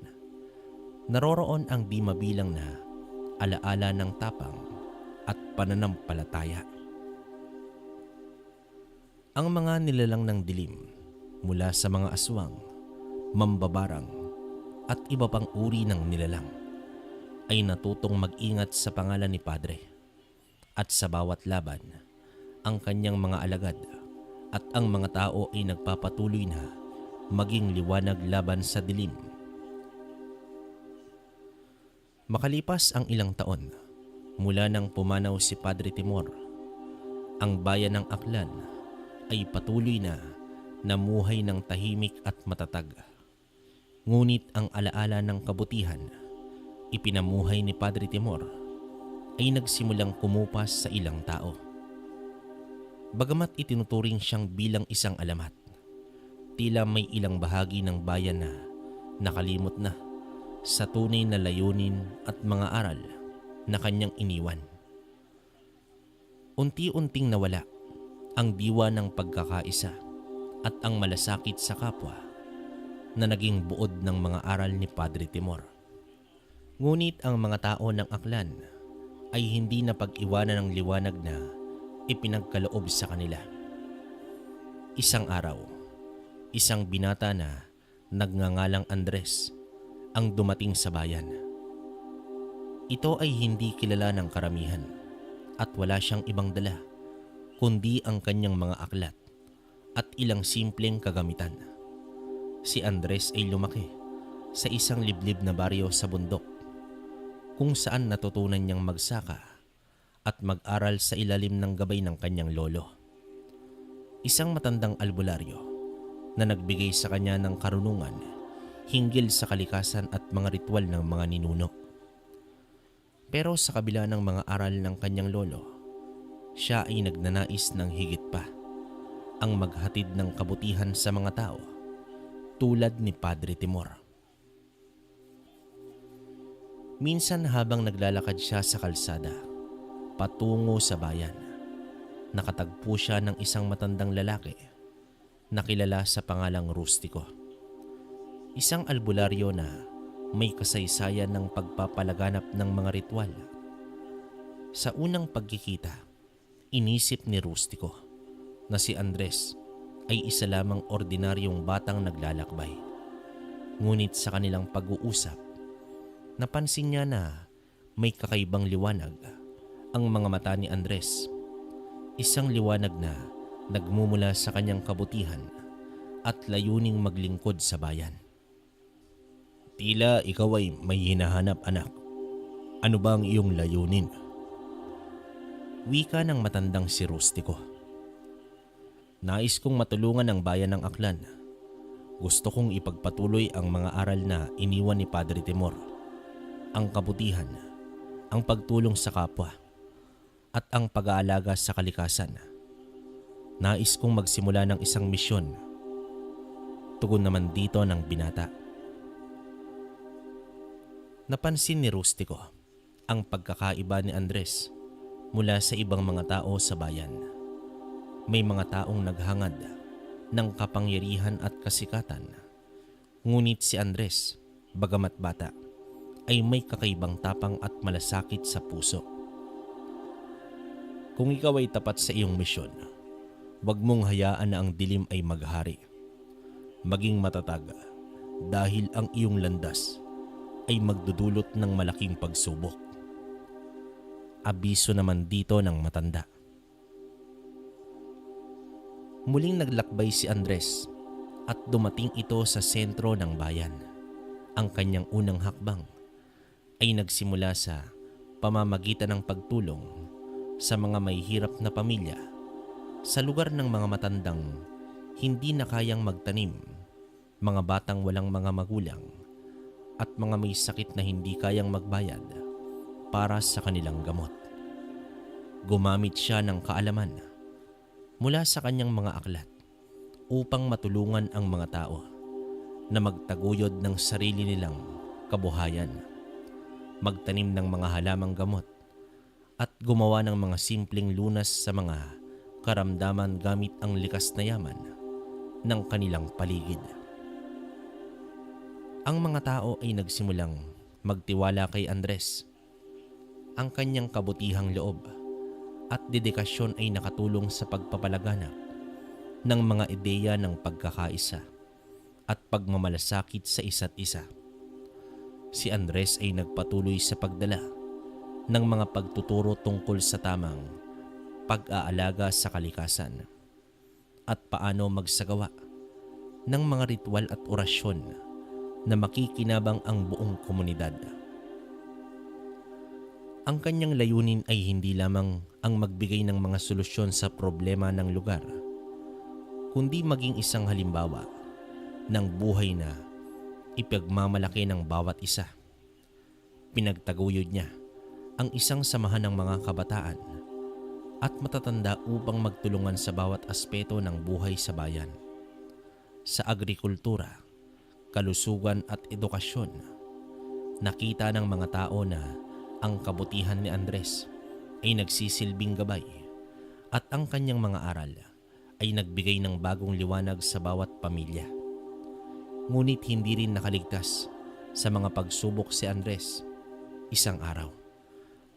naroroon ang di mabilang na alaala ng tapang at pananampalataya. Ang mga nilalang ng dilim mula sa mga aswang, mambabarang at iba pang uri ng nilalang ay natutong mag-ingat sa pangalan ni Padre. At sa bawat laban, ang kanyang mga alagad at ang mga tao ay nagpapatuloy na maging liwanag laban sa dilim. Makalipas ang ilang taon mula nang pumanaw si Padre Timor, ang bayan ng Aklan ay patuloy na namuhay ng tahimik at matatag. Ngunit ang alaala ng kabutihan ipinamuhay ni Padre Timor ay nagsimulang kumupas sa ilang tao. Bagamat itinuturing siyang bilang isang alamat, tila may ilang bahagi ng bayan na nakalimot na sa tunay na layunin at mga aral na kanyang iniwan. Unti-unting nawala ang diwa ng pagkakaisa at ang malasakit sa kapwa na naging buod ng mga aral ni Padre Timor. Ngunit ang mga tao ng Aklan ay hindi napag-iwanan ng liwanag na ipinagkaloob sa kanila. Isang araw, isang binata na nagngangalang Andres ang dumating sa bayan. Ito ay hindi kilala ng karamihan at wala siyang ibang dala kundi ang kanyang mga aklat at ilang simpleng kagamitan. Si Andres ay lumaki sa isang liblib na baryo sa bundok kung saan natutunan niyang magsaka at mag-aral sa ilalim ng gabay ng kanyang lolo. Isang matandang albularyo na nagbigay sa kanya ng karunungan hinggil sa kalikasan at mga ritual ng mga ninuno. Pero sa kabila ng mga aral ng kanyang lolo, siya ay nagnanais ng higit pa, ang maghatid ng kabutihan sa mga tao tulad ni Padre Timor. Minsan habang naglalakad siya sa kalsada patungo sa bayan, nakatagpo siya ng isang matandang lalaki na kilala sa pangalang Rustiko. Isang albularyo na may kasaysayan ng pagpapalaganap ng mga ritual. Sa unang pagkikita, inisip ni Rustiko na si Andres ay isa lamang ordinaryong batang naglalakbay. Ngunit sa kanilang pag-uusap, napansin niya na may kakaibang liwanag ang mga mata ni Andres. Isang liwanag na nagmumula sa kanyang kabutihan at layuning maglingkod sa bayan. Tila ikaw ay may hinahanap, anak. Ano ba ang iyong layunin? Wika ng matandang si Rustiko. Nais kong matulungan ang bayan ng Aklan. Gusto kong ipagpatuloy ang mga aral na iniwan ni Padre Timor. Ang kabutihan, ang pagtulong sa kapwa, at ang pag-aalaga sa kalikasan. Nais kong magsimula ng isang misyon. Tugon naman dito ng binata. Napansin ni Rustiko ang pagkakaiba ni Andres mula sa ibang mga tao sa bayan. May mga taong naghangad ng kapangyarihan at kasikatan. Ngunit si Andres, bagamat bata, ay may kakaibang tapang at malasakit sa puso. Kung ikaw ay tapat sa iyong misyon, huwag mong hayaan na ang dilim ay maghari. Maging matatag dahil ang iyong landas ay magdudulot ng malaking pagsubok. Abiso naman dito ng matanda. Muling naglakbay si Andres at dumating ito sa sentro ng bayan. Ang kanyang unang hakbang ay nagsimula sa pamamagitan ng pagtulong sa mga may hirap na pamilya sa lugar ng mga matandang hindi na kayang magtanim, mga batang walang mga magulang, at mga may sakit na hindi kayang magbayad para sa kanilang gamot. Gumamit siya ng kaalaman mula sa kanyang mga aklat upang matulungan ang mga tao na magtaguyod ng sarili nilang kabuhayan, magtanim ng mga halamang gamot at gumawa ng mga simpleng lunas sa mga karamdaman gamit ang likas na yaman ng kanilang paligid. Ang mga tao ay nagsimulang magtiwala kay Andres. Ang kanyang kabutihang loob at dedikasyon ay nakatulong sa pagpapalaganap ng mga ideya ng pagkakaisa at pagmamalasakit sa isa't isa. Si Andres ay nagpatuloy sa pagdala ng mga pagtuturo tungkol sa tamang pag-aalaga sa kalikasan at paano magsagawa ng mga ritual at orasyon na makikinabang ang buong komunidad. Ang kanyang layunin ay hindi lamang ang magbigay ng mga solusyon sa problema ng lugar, kundi maging isang halimbawa ng buhay na ipagmamalaki ng bawat isa. Pinagtaguyod niya ang isang samahan ng mga kabataan at matatanda upang magtulungan sa bawat aspeto ng buhay sa bayan. Sa agrikultura, kalusugan at edukasyon, nakita ng mga tao na ang kabutihan ni Andres ay nagsisilbing gabay at ang kanyang mga aral ay nagbigay ng bagong liwanag sa bawat pamilya. Ngunit hindi rin nakaligtas sa mga pagsubok si Andres. Isang araw,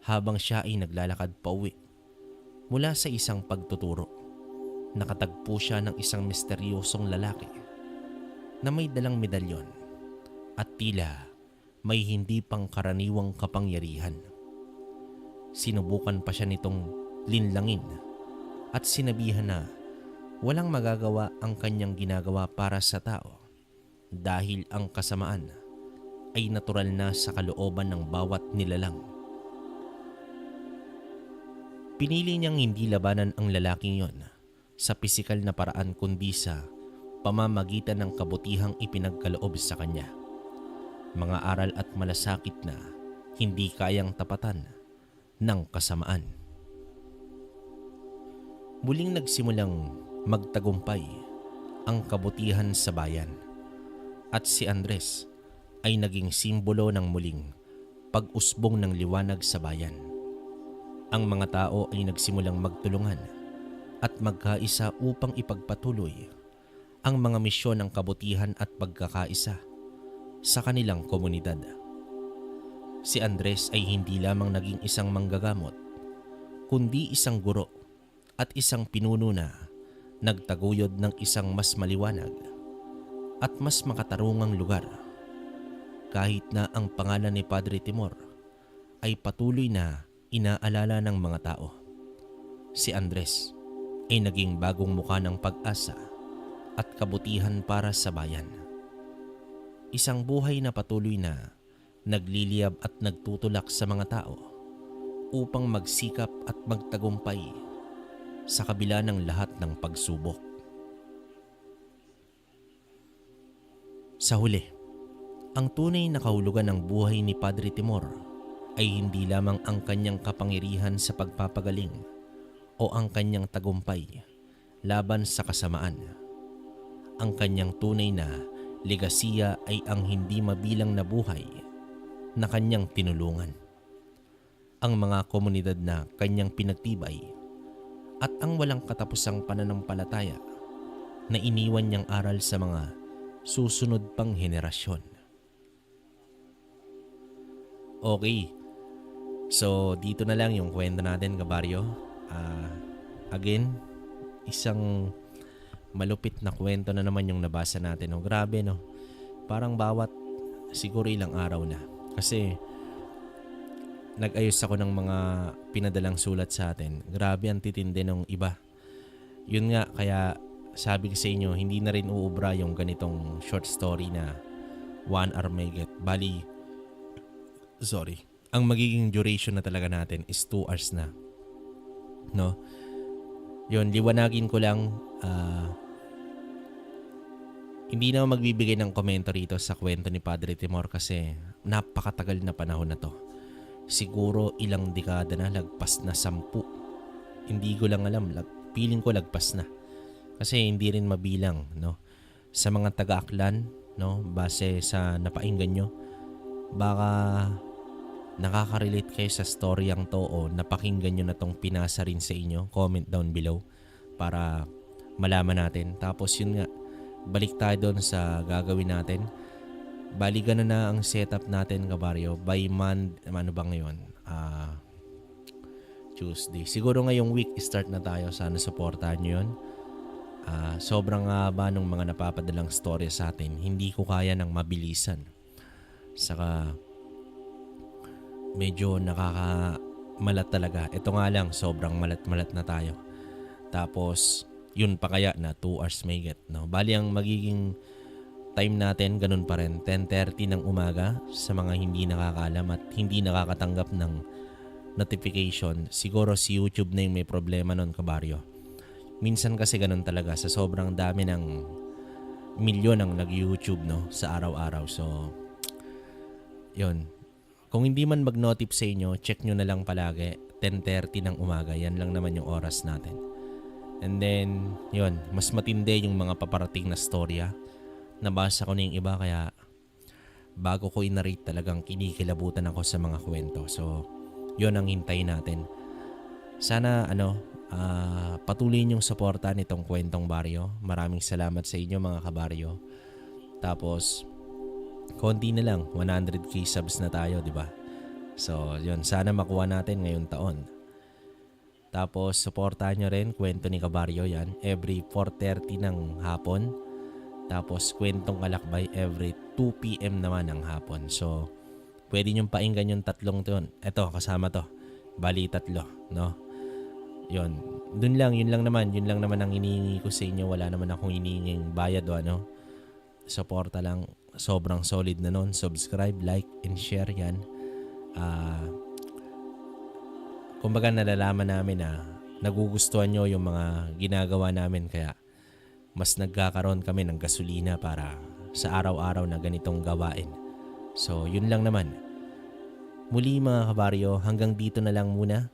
habang siya ay naglalakad pauwi mula sa isang pagtuturo, nakatagpo siya ng isang misteryosong lalaki na may dalang medalyon at tila may hindi pangkaraniwang kapangyarihan. Sinubukan pa siya nitong linlangin at sinabihan na walang magagawa ang kanyang ginagawa para sa tao dahil ang kasamaan ay natural na sa kalooban ng bawat nilalang. Pinili niyang hindi labanan ang lalaking yon sa pisikal na paraan kundi sa pamamagitan ng kabutihang ipinagkaloob sa kanya. Mga aral at malasakit na hindi kayang tapatan ng kasamaan. Muling nagsimulang magtagumpay ang kabutihan sa bayan at si Andres ay naging simbolo ng muling pag-usbong ng liwanag sa bayan. Ang mga tao ay nagsimulang magtulungan at magkaisa upang ipagpatuloy ang mga misyon ng kabutihan at pagkakaisa sa kanilang komunidad. Si Andres ay hindi lamang naging isang manggagamot, kundi isang guro at isang pinuno na nagtaguyod ng isang mas maliwanag at mas makatarungang lugar. Kahit na ang pangalan ni Padre Timor ay patuloy na inaalala ng mga tao, si Andres ay naging bagong mukha ng pag-asa at kabutihan para sa bayan. Isang buhay na patuloy na nagliliyab at nagtutulak sa mga tao upang magsikap at magtagumpay sa kabila ng lahat ng pagsubok. Sa huli, ang tunay na kahulugan ng buhay ni Padre Timor ay hindi lamang ang kanyang kapangyarihan sa pagpapagaling o ang kanyang tagumpay laban sa kasamaan. Ang kanyang tunay na legasiya ay ang hindi mabilang na buhay na kanyang tinulungan, ang mga komunidad na kanyang pinagtibay at ang walang katapusang pananampalataya na iniwan niyang aral sa mga susunod pang henerasyon. Okay, so dito na lang yung kwento natin, kabaryo. Again, isang malupit na kwento na naman yung nabasa natin. Oh, grabe, no? Parang bawat siguro ilang araw na. Kasi nag-ayos ako ng mga pinadalang sulat sa atin. Grabe ang titindi ng iba. Yun nga, kaya sabi ko sa inyo, hindi na rin uubra yung ganitong short story na 1 hour may get. Bali, ang magiging duration na talaga natin is 2 hours na. No? Yun, liwanagin ko lang, hindi na magbibigay ng komento rito sa kwento ni Padre Timor kasi napakatagal na panahon na to. Siguro ilang dekada na, lagpas na 10 hindi ko lang alam, feeling ko lagpas na. Kasi hindi rin mabilang, no? Sa mga taga-Aklan, no? Base sa napainggan nyo, baka nakaka-relate kayo sa storyang to o napakinggan nyo na tong pinasa rin sa inyo. Comment down below para malaman natin. Tapos yun nga, balik tayo doon sa gagawin natin. Bali ganun na ang setup natin, kabaryo. By month, ano ba ngayon? Tuesday. Siguro ngayong week start na tayo. Sana supportahan nyo yun. Sobrang haba ng mga napapadalang story sa atin. Hindi ko kaya ng mabilisan. Saka medyo nakakamalat talaga. Ito nga lang, sobrang malat-malat na tayo. Tapos, yun pa kaya na 2 hours may get. No? Bali ang magiging time natin, ganun pa rin. 10:30 ng umaga sa mga hindi nakakaalam at hindi nakakatanggap ng notification. Siguro si YouTube na yung may problema nun, kabaryo. Minsan kasi ganun talaga sa sobrang dami ng milyon ang nag-YouTube, no, sa araw-araw. So, yun. Kung hindi man mag-notif sa inyo, check nyo na lang palagi. 10:30 ng umaga. Yan lang naman yung oras natin. And then, yun. Mas matindi yung mga paparating na storya. Nabasa ko na yung iba kaya bago ko inarate talagang kinikilabutan ako sa mga kwento. So, yun ang hintayin natin. Sana patuloy niyong suportahan itong kwentong baryo. Maraming salamat sa inyo mga kabaryo. Tapos konti na lang, 100k subs na tayo, di ba? So, yun, sana makuha natin ngayong taon. Tapos suportahan nyo rin kwento ni Kabaryo, yan, every 4:30 ng hapon. Tapos kwentong kalakbay every 2 PM naman ng hapon. So, pwede nyong painggan yung tatlong to. Ito, kasama to. Bali, 3, no? Yun. Yun lang naman ang hinihingi ko sa inyo. Wala naman akong hinihinging bayad o ano. Suporta lang. Sobrang solid na nun. Subscribe, like, and share yan. Kumbaga nalalaman namin na nagugustuhan nyo yung mga ginagawa namin. Kaya mas nagkakaroon kami ng gasolina para sa araw-araw na ganitong gawain. So, yun lang naman. Muli mga kabaryo, hanggang dito na lang muna.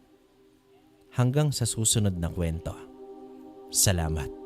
Hanggang sa susunod na kwento. Salamat.